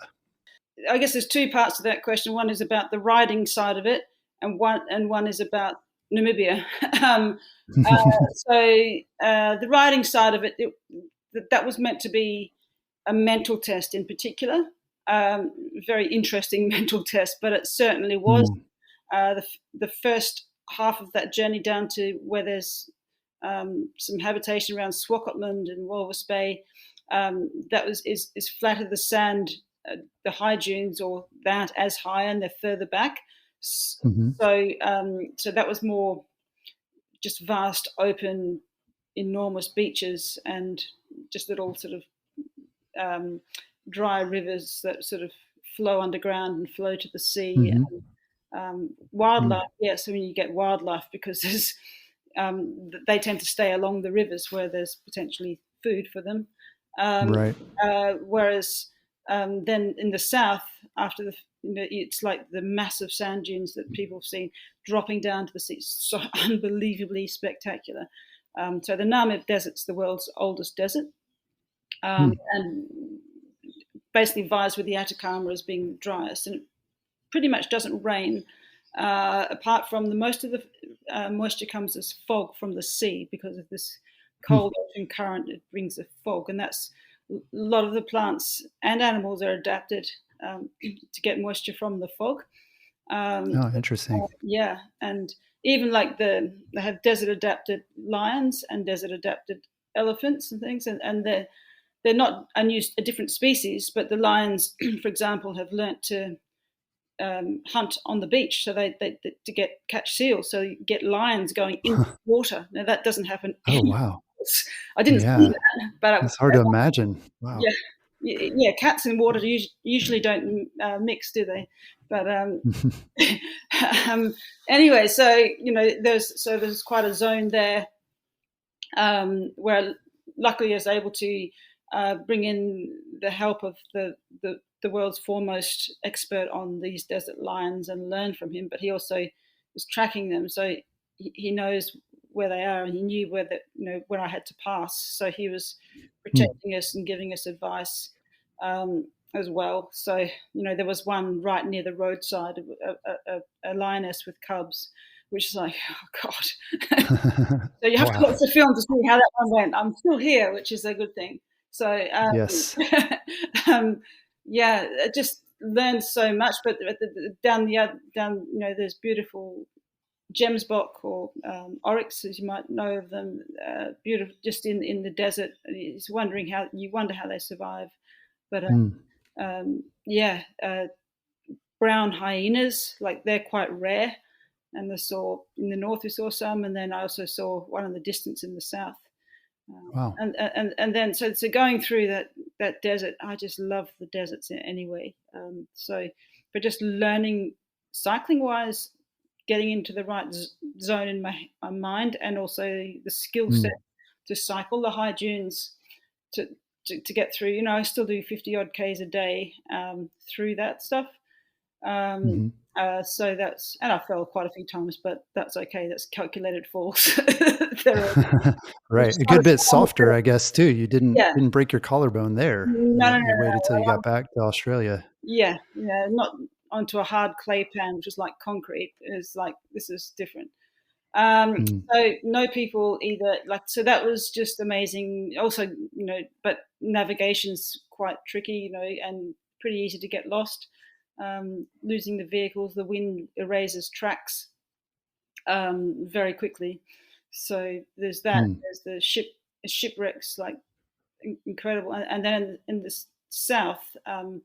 I guess there's two parts to that question. One is about the riding side of it, and one is about Namibia. The writing side of it, that was meant to be a mental test in particular, very interesting mental test, but it certainly was. The first half of that journey down to where there's some habitation around Swakopmund and Walvis Bay, that is flatter the sand. The high dunes, or they aren't as high and they're further back. Mm-hmm. So that was more just vast, open, enormous beaches and just little sort of dry rivers that sort of flow underground and flow to the sea. Mm-hmm. And, wildlife, yes, I mean, you get wildlife because there's they tend to stay along the rivers where there's potentially food for them. Right. Whereas then in the south, after it's like the massive sand dunes that people have seen dropping down to the sea. It's so unbelievably spectacular. So the Namib Desert's the world's oldest desert, and basically vies with the Atacama as being the driest, and it pretty much doesn't rain. Apart from most of the moisture comes as fog from the sea because of this cold ocean current. It brings a fog, and that's a lot of the plants and animals are adapted to get moisture from the fog. Interesting. Yeah, and even like they have desert adapted lions and desert adapted elephants and things, and they're not a different species, but the lions, for example, have learnt to hunt on the beach, so they to catch seals. So you get lions going into the water. Now that doesn't happen. Oh wow! I didn't see that, but it's hard to imagine. Wow. Yeah. Cats in water usually don't mix, do they? But anyway, so there's quite a zone there where luckily I was able to bring in the help of the world's foremost expert on these desert lions and learn from him. But he also was tracking them, so he knows where they are, and he knew where I had to pass. So he was protecting us and giving us advice as well. So there was one right near the roadside, a lioness with cubs, which is like, oh God. So you have to watch the film to see how that one went. I'm still here, which is a good thing. So yes. Yeah, I just learned so much. But down there's beautiful gemsbok or oryx, as you might know of them, beautiful just in the desert. It's you wonder how they survive. But brown hyenas, like they're quite rare. And in the north we saw some, and then I also saw one in the distance in the south. Wow. And then so going through that desert, I just love the deserts anyway. But just learning cycling wise, getting into the right zone in my mind, and also the skill set to cycle the high dunes to get through. I still do 50 odd Ks a day through that stuff. So and I fell quite a few times, but that's okay. That's calculated falls. Right. A good bit softer, I guess, too. You didn't break your collarbone there. No, you waited till you got back to Australia. Yeah. Not onto a hard clay pan, which is like concrete. It's like, this is different. So no people either, so that was just amazing. Also, but navigation's quite tricky, and pretty easy to get lost. Losing the vehicles, the wind erases tracks very quickly. So there's that. There's the shipwrecks, like incredible. And then in the south, the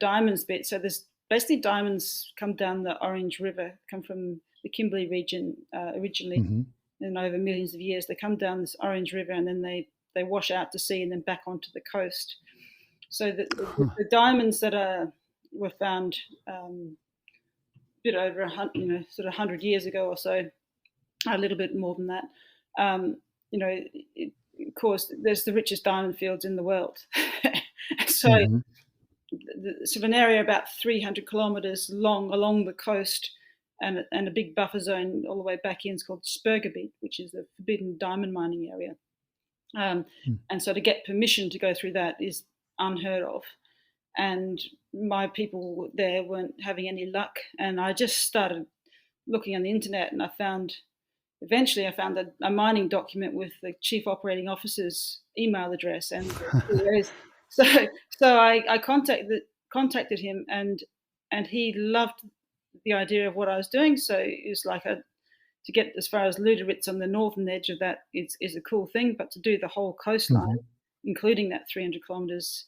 diamonds bit. So there's basically diamonds come down the Orange River, come from the Kimberley region originally, and over millions of years they come down this Orange River, and then they wash out to sea and then back onto the coast. So the diamonds that were found a bit over 100 years ago or so, a little bit more than that. Of course, there's the richest diamond fields in the world. So sort of an area about 300 kilometres long along the coast, and a big buffer zone all the way back in is called Spurgebiet, which is the forbidden diamond mining area. And so to get permission to go through that is unheard of. And my people there weren't having any luck, and I just started looking on the internet, and eventually I found a mining document with the chief operating officer's email address and the CEO's. So I contacted him, and he loved the idea of what I was doing. So it was like to get as far as Luderitz on the northern edge of that is a cool thing, but to do the whole coastline, including that 300 kilometers,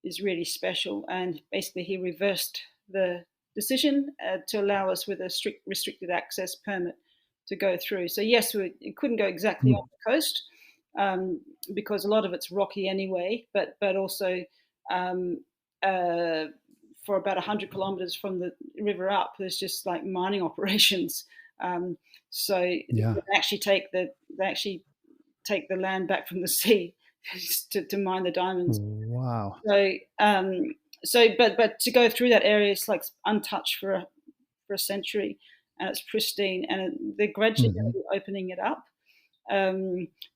is really special. And basically, he reversed the decision to allow us with a strict restricted access permit to go through. So yes, it couldn't go exactly on the coast because a lot of it's rocky anyway, but also for about 100 kilometers from the river up, there's just like mining operations. So they actually take the land back from the sea to mine the diamonds. Wow. But to go through that area, it's like untouched for a century, and it's pristine, and they're gradually going to be opening it up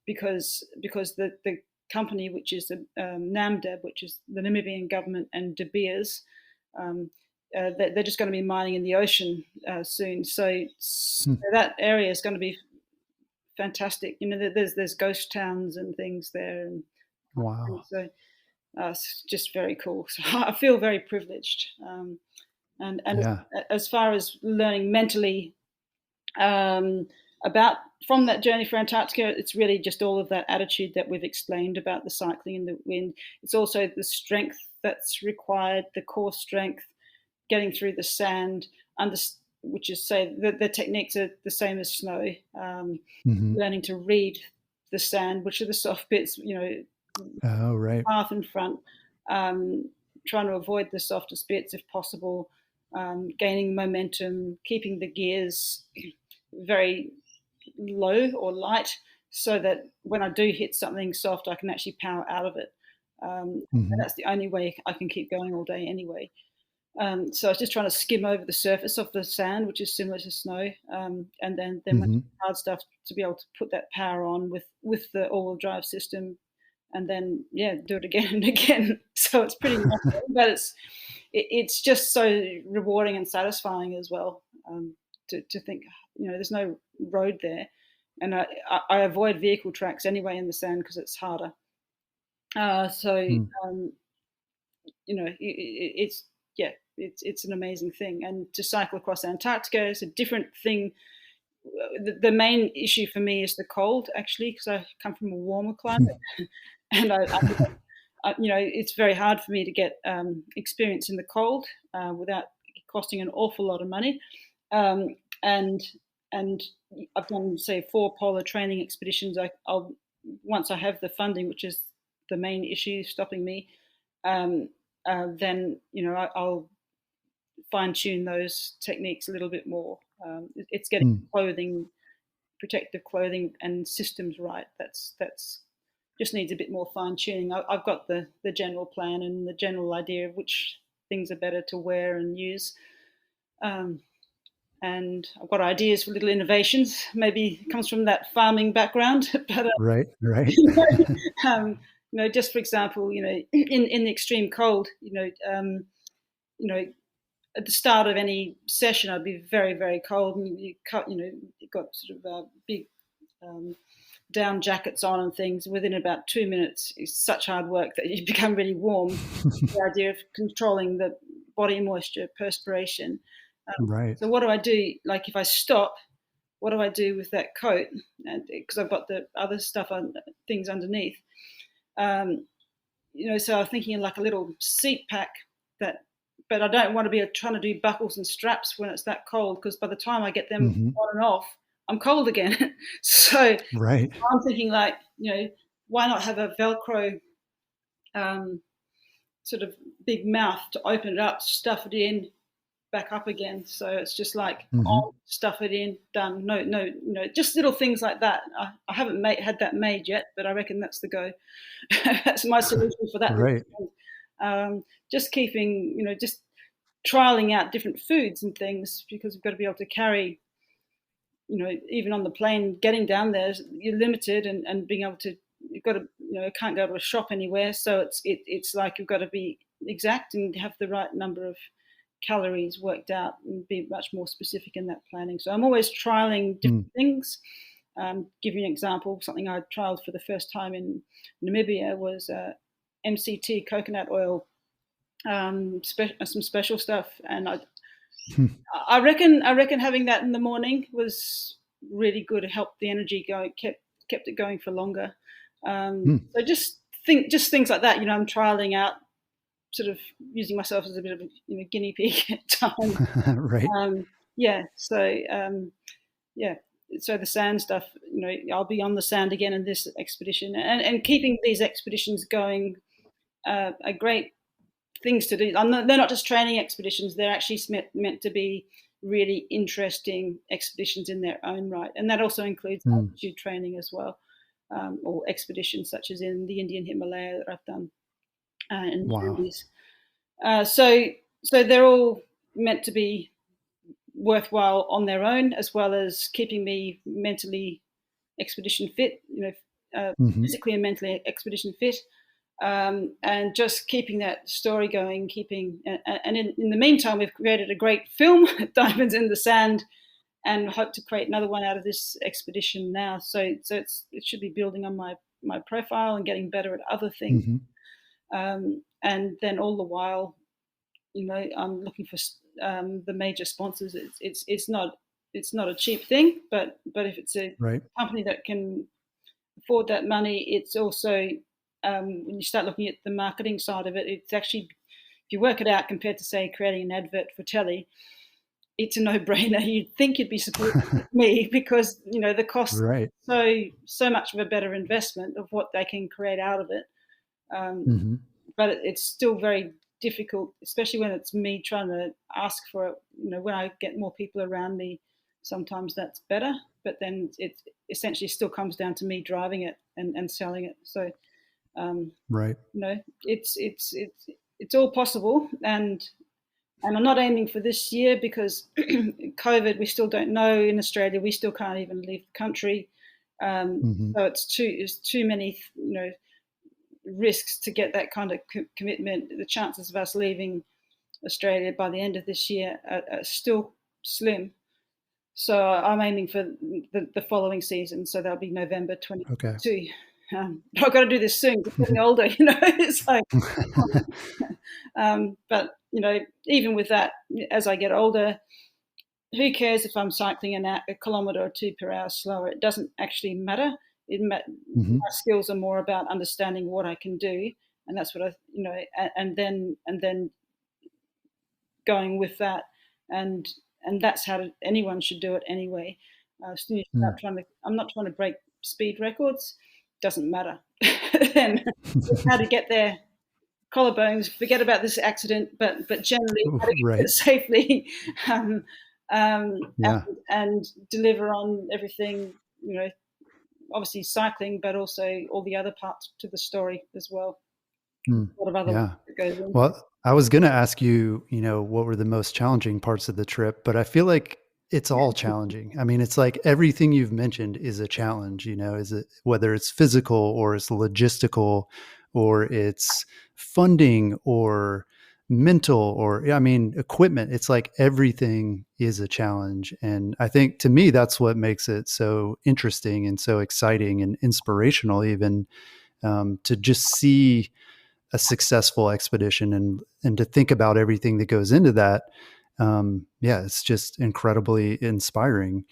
because the company, which is the NAMDEB, which is the Namibian government, and De Beers, they're just going to be mining in the ocean soon. So that area is going to be fantastic. You know, there's ghost towns and things there. And wow. So it's just very cool. So I feel very privileged. And as far as learning mentally about from that journey for Antarctica, it's really just all of that attitude that we've explained about the cycling and the wind. It's also the strength that's required, the core strength, getting through the sand, which is say the techniques are the same as snow. Learning to read the sand, which are the soft bits, you know, path in front, trying to avoid the softest bits if possible, gaining momentum, keeping the gears very low or light so that when I do hit something soft, I can actually power out of it. And that's the only way I can keep going all day anyway. So I was just trying to skim over the surface of the sand, which is similar to snow, and then when hard stuff to be able to put that power on with the all-wheel drive system, and then do it again and again. So it's pretty nothing, but it's just so rewarding and satisfying as well to think, you know, there's no road there, and I avoid vehicle tracks anyway in the sand because it's harder. You know, it's an amazing thing. And to cycle across Antarctica is a different thing. The main issue for me is the cold, actually, because I come from a warmer climate, and you know, it's very hard for me to get experience in the cold without costing an awful lot of money. And I've done, say, 4 polar training expeditions. I'll once I have the funding, which is the main issue stopping me, then, you know, I'll fine tune those techniques a little bit more. It's getting protective clothing and systems right. That's just needs a bit more fine tuning. I've got the general plan and the general idea of which things are better to wear and use. And I've got ideas for little innovations. Maybe it comes from that farming background, but right. You know, just for example, you know, in the extreme cold, you know, at the start of any session, I'd be very, very cold, and you've got sort of big down jackets on and things. Within about 2 minutes, it's such hard work that you become really warm. The idea of controlling the body moisture, perspiration. So what do I do? Like if I stop, what do I do with that coat? Because I've got the other stuff things underneath. You know, so I'm thinking like a little seat pack but I don't want to be trying to do buckles and straps when it's that cold, because by the time I get them on and off, I'm cold again. So I'm thinking like, you know, why not have a Velcro sort of big mouth to open it up, stuff it in, back up again. So it's just like stuff it in, done. No, you know, just little things like that. I haven't had that made yet, but I reckon that's the go. That's my solution for that. Just keeping, you know, just trialing out different foods and things, because we've got to be able to carry, you know, even on the plane, getting down there, you're limited, and being able to, you've got to, you know, can't go to a shop anywhere. So it's like you've got to be exact and have the right number of calories worked out and be much more specific in that planning. So I'm always trialing different things. Give you an example. Something I trialed for the first time in Namibia was MCT coconut oil, some special stuff, and I reckon having that in the morning was really good. It helped the energy go, kept it going for longer. So just things like that. I'm trialing out, sort of using myself as a bit of a guinea pig at times. Right. So the sand stuff, I'll be on the sand again in this expedition, and keeping these expeditions going are great things to do. They're not just training expeditions; they're actually meant to be really interesting expeditions in their own right, and that also includes altitude training as well, or expeditions such as in the Indian Himalaya that I've done. Wow. So they're all meant to be worthwhile on their own, as well as keeping me mentally expedition fit, physically and mentally expedition fit, and just keeping that story going, and in the meantime, we've created a great film, Diamonds in the Sand, and hope to create another one out of this expedition now. So it should be building on my profile and getting better at other things. And then all the while, I'm looking for the major sponsors. It's not a cheap thing, but if it's a company that can afford that money, it's also when you start looking at the marketing side of it, it's actually, if you work it out compared to, say, creating an advert for telly, it's a no-brainer. You'd think you'd be supporting me because the cost so much of a better investment of what they can create out of it. But it's still very difficult, especially when it's me trying to ask for it. When I get more people around me, sometimes that's better. But then it essentially still comes down to me driving it and selling it. So, it's all possible, and I'm not aiming for this year because COVID. We still don't know in Australia. We still can't even leave the country. So it's too many, risks to get that kind of commitment. The chances of us leaving Australia by the end of this year are still slim. So I'm aiming for the following season. So that'll be November 2022. Okay. I've got to do this soon. I'm getting older, It's like, but even with that, as I get older, who cares if I'm cycling a kilometre or 2 per hour slower? It doesn't actually matter. My skills are more about understanding what I can do, and that's what and then going with that, and that's how anyone should do it anyway. So you start I'm not trying to break speed records. Doesn't matter. Then it's how to get there. Collarbones. Forget about this accident, but generally how to get there safely, and deliver on everything. Obviously cycling, but also all the other parts to the story as well. A lot of other work that goes in. Well, I was going to ask you, what were the most challenging parts of the trip, but I feel like it's all challenging. I mean, it's like everything you've mentioned is a challenge, is it, whether it's physical or it's logistical or it's funding or mental or equipment. It's like everything is a challenge. And I think to me, that's what makes it so interesting and so exciting and inspirational, even to just see a successful expedition and to think about everything that goes into that. It's just incredibly inspiring.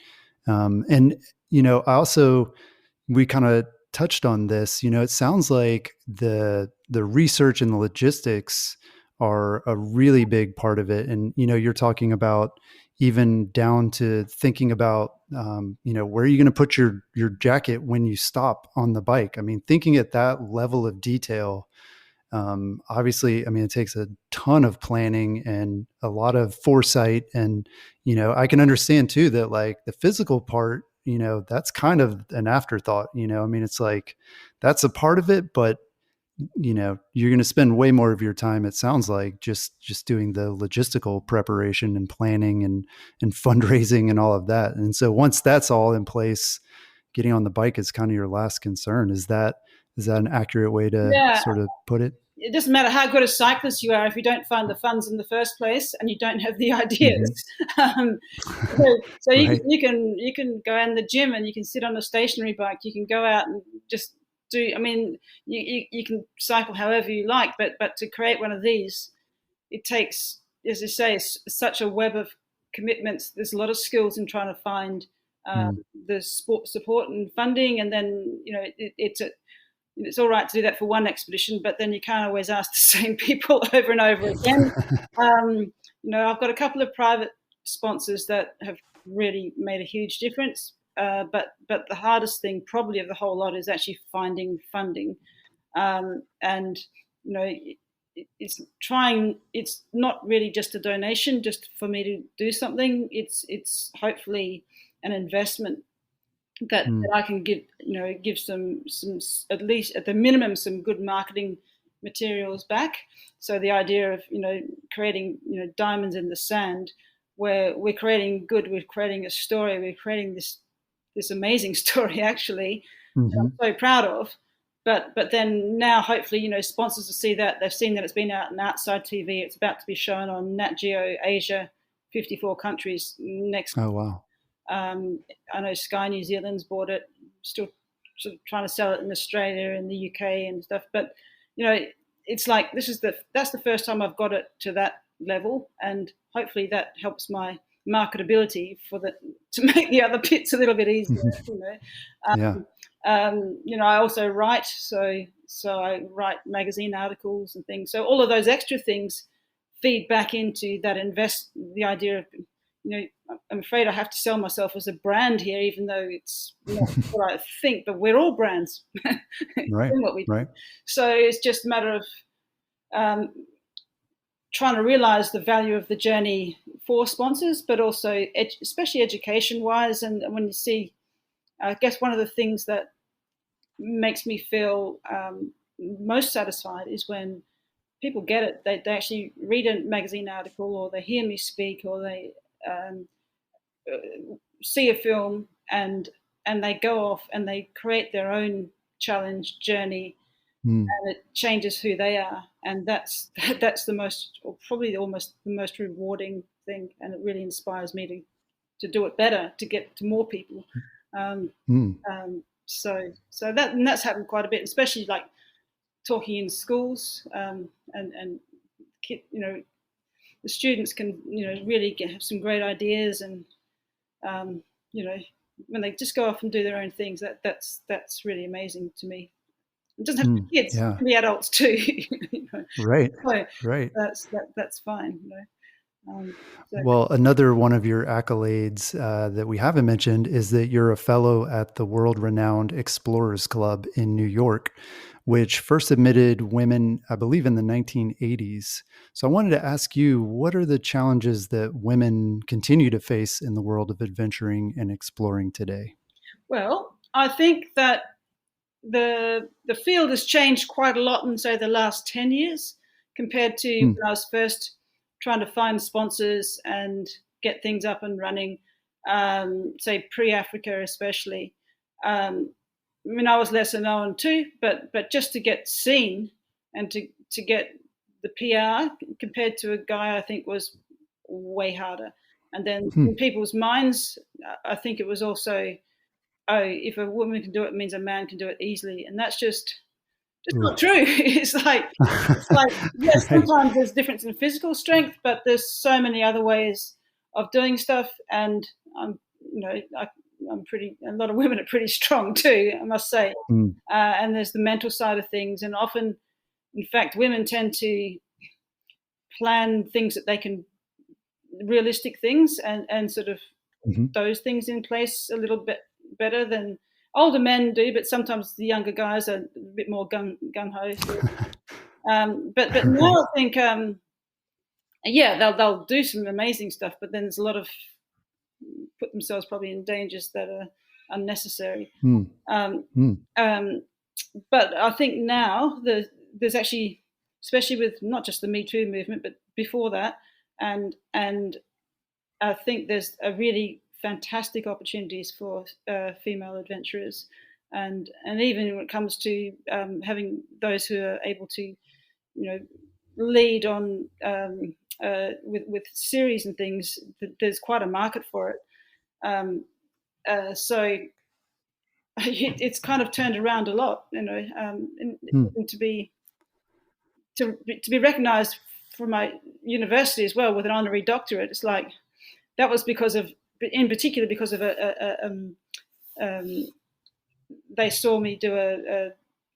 And we kind of touched on this, it sounds like the research and the logistics are a really big part of it. And, you're talking about even down to thinking about, where are you going to put your jacket when you stop on the bike? I mean, thinking at that level of detail, obviously, it takes a ton of planning and a lot of foresight. And, I can understand too, that like the physical part, that's kind of an afterthought, it's like, that's a part of it, but you're going to spend way more of your time, it sounds like, just doing the logistical preparation and planning and fundraising and all of that. And so once that's all in place, getting on the bike is kind of your last concern. Is that an accurate way to sort of put it? it doesn't matter how good a cyclist you are if you don't find the funds in the first place and you don't have the ideas. Um, so Right. you can go in the gym and you can sit on a stationary bike. You can go out and just do. I mean, you can cycle however you like, but to create one of these, it takes, as you say, such a web of commitments. There's a lot of skills in trying to find the support and funding, and then it's all right to do that for one expedition, but then you can't always ask the same people over and over again. I've got a couple of private sponsors that have really made a huge difference, but the hardest thing probably of the whole lot is actually finding funding, and it's not really just a donation just for me to do something. It's hopefully an investment that I can give some at least at the minimum some good marketing materials back. So the idea of creating diamonds in the sand, where we're creating a story, we're creating this amazing story actually that I'm so proud of. But then now hopefully sponsors will see that. They've seen that it's been out on outside TV. It's about to be shown on Nat Geo Asia, 54 countries next. Oh wow. I know Sky New Zealand's bought it, still sort of trying to sell it in Australia and the UK and stuff. But it's like that's the first time I've got it to that level, and hopefully that helps my marketability to make the other bits a little bit easier. I also write, so I write magazine articles and things. So all of those extra things feed back into that the idea of. I'm afraid I have to sell myself as a brand here, even though it's not what I think, but we're all brands. Right. What we do. Right. So it's just a matter of trying to realize the value of the journey for sponsors, but also especially education-wise. And when you see, I guess one of the things that makes me feel most satisfied is when people get it. They actually read a magazine article, or they hear me speak, or they see a film and they go off and they create their own challenge journey, and it changes who they are, and that's the most, or probably almost the most rewarding thing, and it really inspires me to do it better, to get to more people. So that's happened quite a bit, especially like talking in schools, and the students can really have some great ideas, and when they just go off and do their own things, that's really amazing to me. It doesn't have to be kids, it can be adults too. Right. So right. That's fine. Well, another one of your accolades that we haven't mentioned is that you're a fellow at the world-renowned Explorers Club in New York, which first admitted women, I believe, in the 1980s. So I wanted to ask you, what are the challenges that women continue to face in the world of adventuring and exploring today? Well, I think that the field has changed quite a lot in, say, the last 10 years compared to when I was first trying to find sponsors and get things up and running, say pre-Africa especially. I was lesser known too, but just to get seen and to get the PR compared to a guy, I think was way harder. And then in people's minds, I think it was also, if a woman can do it, it means a man can do it easily. And that's just not true. It's like yes, sometimes there's difference in physical strength, but there's so many other ways of doing stuff. And I'm pretty. A lot of women are pretty strong too, I must say. And there's the mental side of things, and often, in fact, women tend to plan things that they can, realistic things, and sort of those things in place a little bit better than older men do, but sometimes the younger guys are a bit more gung-ho. But now I think, they'll do some amazing stuff, but then there's a lot of put themselves probably in dangers that are unnecessary. But I think now there's actually, especially with not just the Me Too movement, but before that, and I think there's a really fantastic opportunities for female adventurers, and even when it comes to having those who are able to lead on with series and things, there's quite a market for it. So it's kind of turned around a lot, and to be recognised from my university as well with an honorary doctorate. It's like that was in particular because of they saw me do a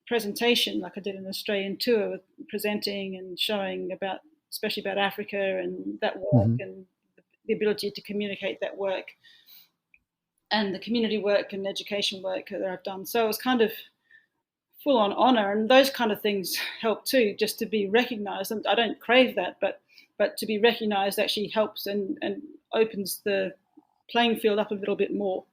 presentation, like I did an Australian tour, presenting and showing especially about Africa and that work, and the ability to communicate that work and the community work and education work that I've done. So it was kind of full on honor, and those kind of things help too, just to be recognized. And I don't crave that, but to be recognized actually helps and opens the playing field up a little bit more,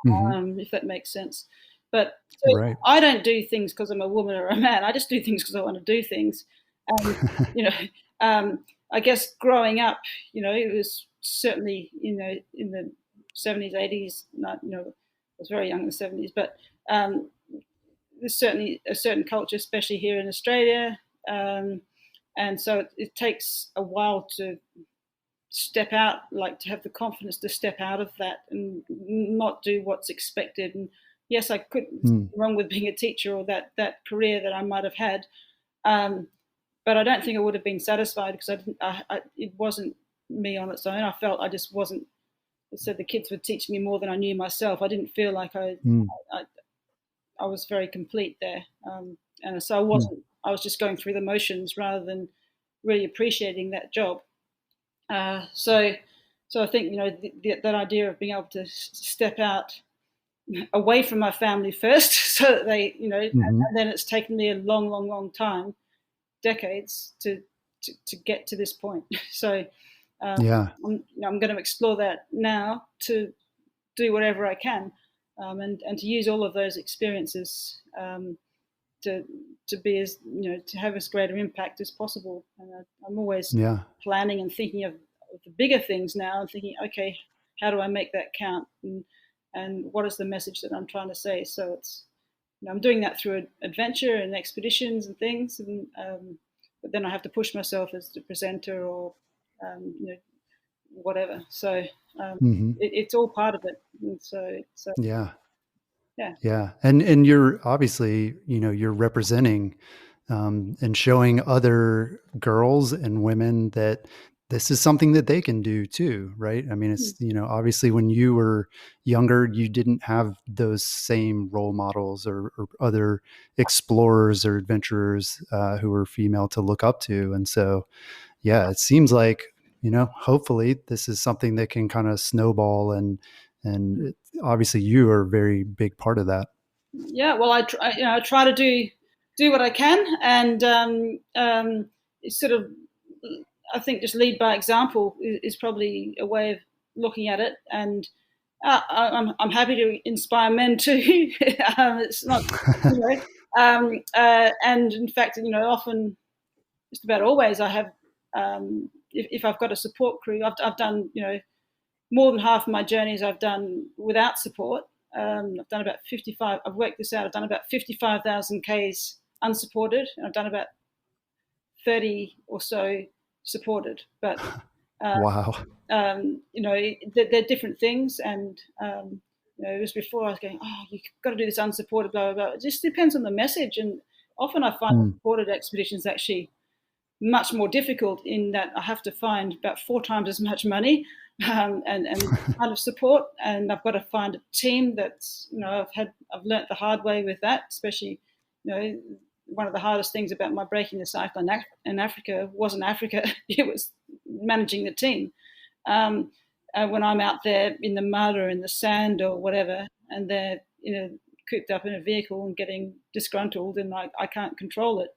if that makes sense. But right. I don't do things because I'm a woman or a man. I just do things because I want to do things. And, I guess growing up, it was certainly, in the 70s, 80s, I was very young in the 70s, but there's certainly a certain culture, especially here in Australia. And so it takes a while to step out, like to have the confidence to step out of that and not do what's expected. And yes, I could wrong with being a teacher or that career that I might have had. But I don't think I would have been satisfied because it wasn't me on its own. I felt I just wasn't. So the kids would teach me more than I knew myself. I didn't feel like I was very complete there, and so I wasn't. I was just going through the motions rather than really appreciating that job. So I think that idea of being able to step out away from my family first, so that they, and then it's taken me a long, long, long time, decades to get to this point. So I'm going to explore that now to do whatever I can, and to use all of those experiences to be as to have as great an impact as possible. And I'm always planning and thinking of the bigger things now, and thinking, okay, how do I make that count, and what is the message that I'm trying to say? So it's I'm doing that through adventure and expeditions and things, and but then I have to push myself as the presenter or whatever. So it's all part of it. And so yeah, and you're obviously you're representing and showing other girls and women that this is something that they can do too, right? I mean, it's obviously when you were younger, you didn't have those same role models or other explorers or adventurers who were female to look up to, and so it seems like hopefully this is something that can kind of snowball, and obviously you are a very big part of that. Yeah, well, I try to do what I can, and it's sort of, I think, just lead by example is probably a way of looking at it. And I'm happy to inspire men too. It's not, and in fact, often, just about always, I have, if I've got a support crew, I've done, more than half of my journeys I've done without support. I've done about 55. I've worked this out. I've done about 55,000 Ks unsupported, and I've done about 30 or so supported. But wow, they're different things. And just before I was going, you've got to do this unsupported, blah blah blah. It just depends on the message, and often I find supported expeditions actually much more difficult in that I have to find about 4 times as much money and kind of support, and I've got to find a team that's I've learnt the hard way with that, especially one of the hardest things about my breaking the cycle in Africa wasn't Africa, it was managing the team. When I'm out there in the mud or in the sand or whatever, and they're cooped up in a vehicle and getting disgruntled, and I can't control it,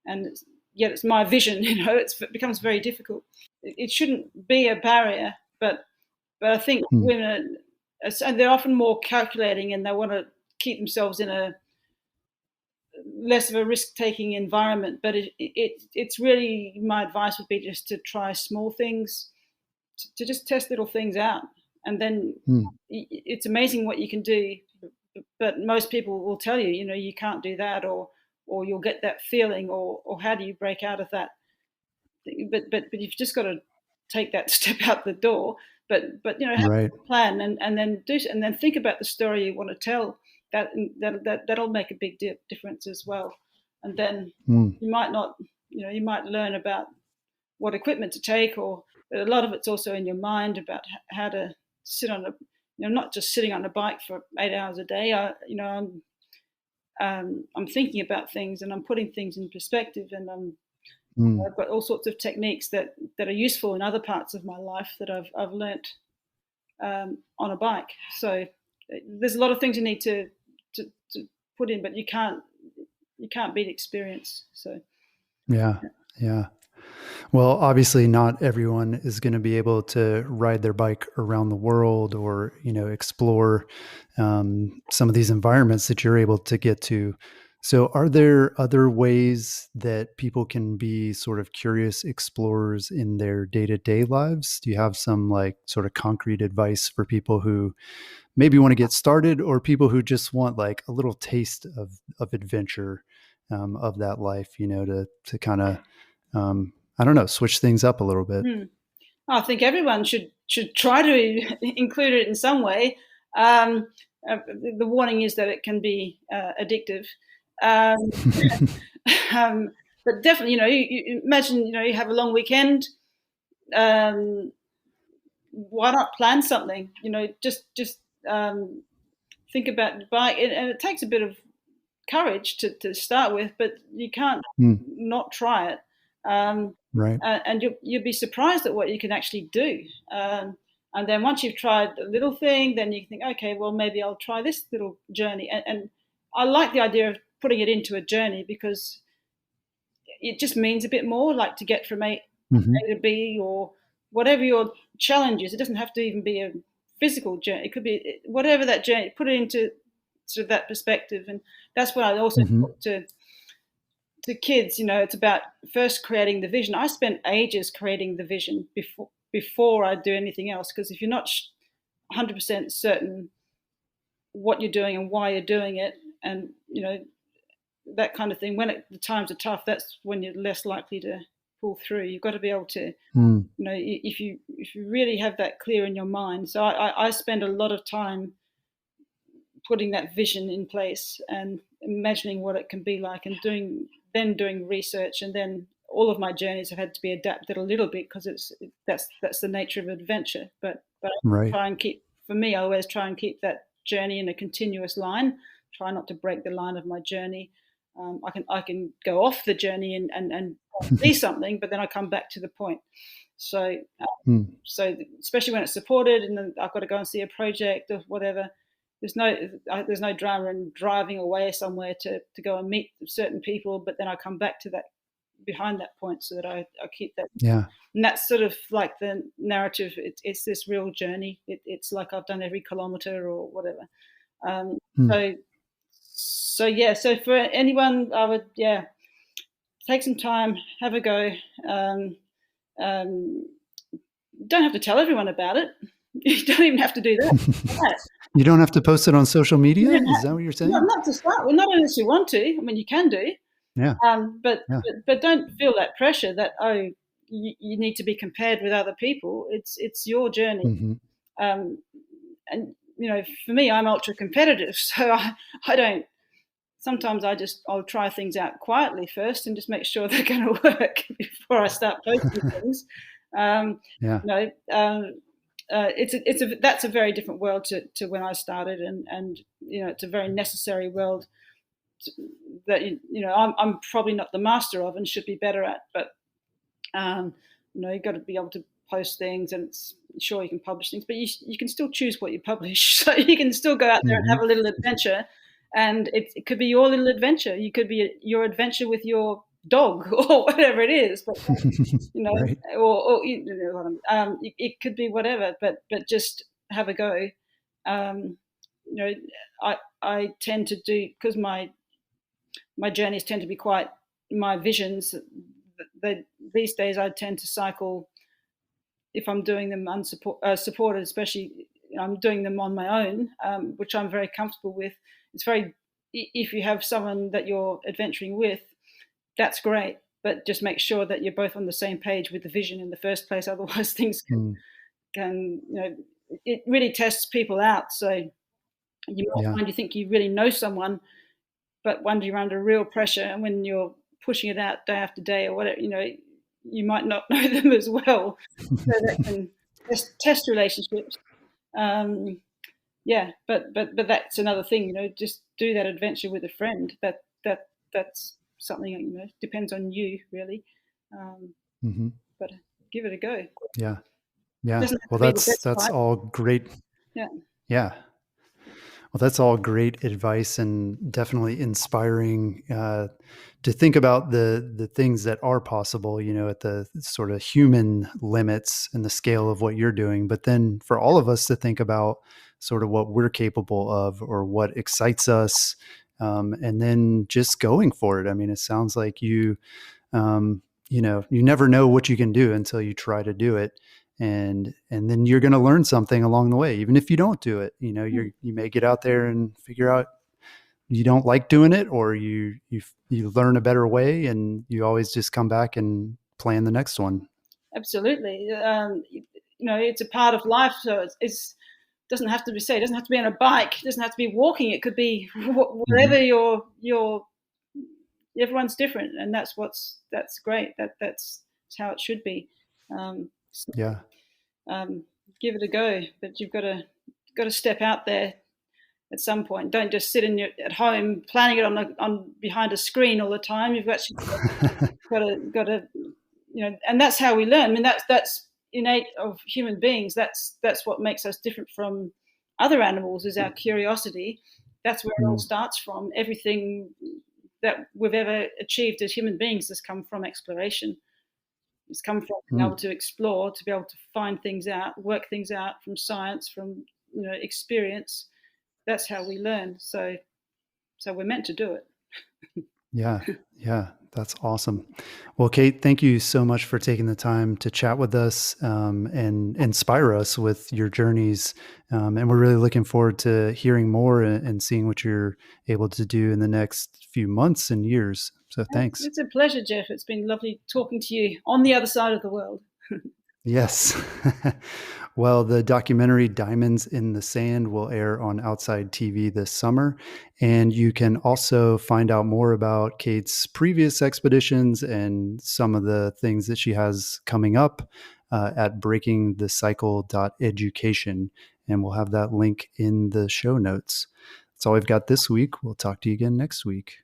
and yet it's my vision, it becomes very difficult. It shouldn't be a barrier, but I think women they're often more calculating, and they want to keep themselves in a less of a risk-taking environment. But it's really, my advice would be just to try small things, to just test little things out, and then it's amazing what you can do. But most people will tell you, you can't do that, or or you'll get that feeling, or how do you break out of that? But you've just got to take that step out the door. But have Right. a plan, and then think about the story you want to tell. That'll make a big difference as well. And then Mm. you might not, you might learn about what equipment to take, but a lot of it's also in your mind about how to sit on not just sitting on a bike for 8 hours a day. I'm thinking about things, and I'm putting things in perspective, and I've got all sorts of techniques that are useful in other parts of my life that I've learnt on a bike. So there's a lot of things you need to put in, but you can't beat experience. So Yeah. Well, obviously, not everyone is going to be able to ride their bike around the world or, explore some of these environments that you're able to get to. So, are there other ways that people can be sort of curious explorers in their day-to-day lives? Do you have some like sort of concrete advice for people who maybe want to get started, or people who just want like a little taste of adventure, of that life, to kind of I don't know, switch things up a little bit? I think everyone should try to include it in some way. The warning is that it can be addictive. Um, but definitely, you imagine, you have a long weekend. Why not plan something? Just think about the bike, and it takes a bit of courage to start with, but you can't not try it. Right. And you'll be surprised at what you can actually do. And then once you've tried a little thing, then you think, okay, well, maybe I'll try this little journey. And I like the idea of putting it into a journey, because it just means a bit more, like to get from A to B, or whatever your challenge is. It doesn't have to even be a physical journey. It could be whatever that journey, put it into sort of that perspective. And that's what I also talk to kids. It's about first creating the vision. I spent ages creating the vision before I do anything else, because if you're not 100% certain what you're doing and why you're doing it, and that kind of thing, when the times are tough, that's when you're less likely to pull through. You've got to be able to, if you really have that clear in your mind. So I spend a lot of time putting that vision in place and imagining what it can be like, and doing research. And then all of my journeys have had to be adapted a little bit, because that's the nature of adventure. But Right. I always try and keep that journey in a continuous line. Try not to break the line of my journey. I can go off the journey and see something, but then I come back to the point. So especially when it's supported, and then I've got to go and see a project or whatever. There's no drama in driving away somewhere to go and meet certain people, but then I come back to that, behind that point, so that I keep that. Yeah. And that's sort of like the narrative. It's this real journey. It's like I've done every kilometer or whatever. So for anyone, I would take some time, have a go. Don't have to tell everyone about it. You don't even have to do that. You don't have to post it on social media? Is that what you're saying? Not to start with, not unless you want to. I mean, you can do. Yeah. But don't feel that pressure that, you need to be compared with other people. It's your journey. And for me, I'm ultra competitive, so I don't. Sometimes I'll try things out quietly first and just make sure they're going to work before I start posting things. That's a very different world to when I started, and it's a very necessary world that I'm probably not the master of and should be better at. But you've got to be able to post things, and sure, you can publish things, but you can still choose what you publish. So you can still go out there and have a little adventure, and it could be your little adventure. You could be your adventure with your dog or whatever it is, but Right. or it could be whatever, but just have a go. I tend to do, because my journeys tend to be quite, my visions, these days I tend to cycle, if I'm doing them supported, especially I'm doing them on my own, which I'm very comfortable with. It's very if you have someone that you're adventuring with, that's great. But just make sure that you're both on the same page with the vision in the first place. Otherwise, things can it really tests people out. So you might find you think you really know someone, but when you're under real pressure and when you're pushing it out day after day or whatever, you might not know them as well. So that can test relationships. But that's another thing. Just do that adventure with a friend. That's something depends on you really. But give it a go. Yeah. Well, that's all great. Yeah. Well, that's all great advice and definitely inspiring to think about the things that are possible, at the sort of human limits and the scale of what you're doing. But then for all of us to think about sort of what we're capable of or what excites us, and then just going for it. I mean, it sounds like you never know what you can do until you try to do it. And then you're going to learn something along the way, even if you don't do it. You may get out there and figure out you don't like doing it, or you learn a better way, and you always just come back and plan the next one. Absolutely. It's a part of life. So it doesn't have to be it doesn't have to be on a bike. It doesn't have to be walking. It could be whatever your everyone's different, and that's great. That's how it should be. Give it a go, but you've got to step out there at some point. Don't just sit at home planning it on behind a screen all the time. You've actually got to and that's how we learn. I mean, that's innate of human beings. That's what makes us different from other animals is our curiosity. That's where it all starts from. Everything that we've ever achieved as human beings has come from exploration. It's come from being able to explore, to be able to find things out, work things out from science, from experience. That's how we learn. So we're meant to do it. Yeah, that's awesome. Well, Kate, thank you so much for taking the time to chat with us and inspire us with your journeys. And we're really looking forward to hearing more and seeing what you're able to do in the next few months and years. So thanks. It's a pleasure, Jeff. It's been lovely talking to you on the other side of the world. Yes. Well, the documentary Diamonds in the Sand will air on Outside TV this summer. And you can also find out more about Kate's previous expeditions and some of the things that she has coming up at breakingthecycle.education. And we'll have that link in the show notes. That's all we've got this week. We'll talk to you again next week.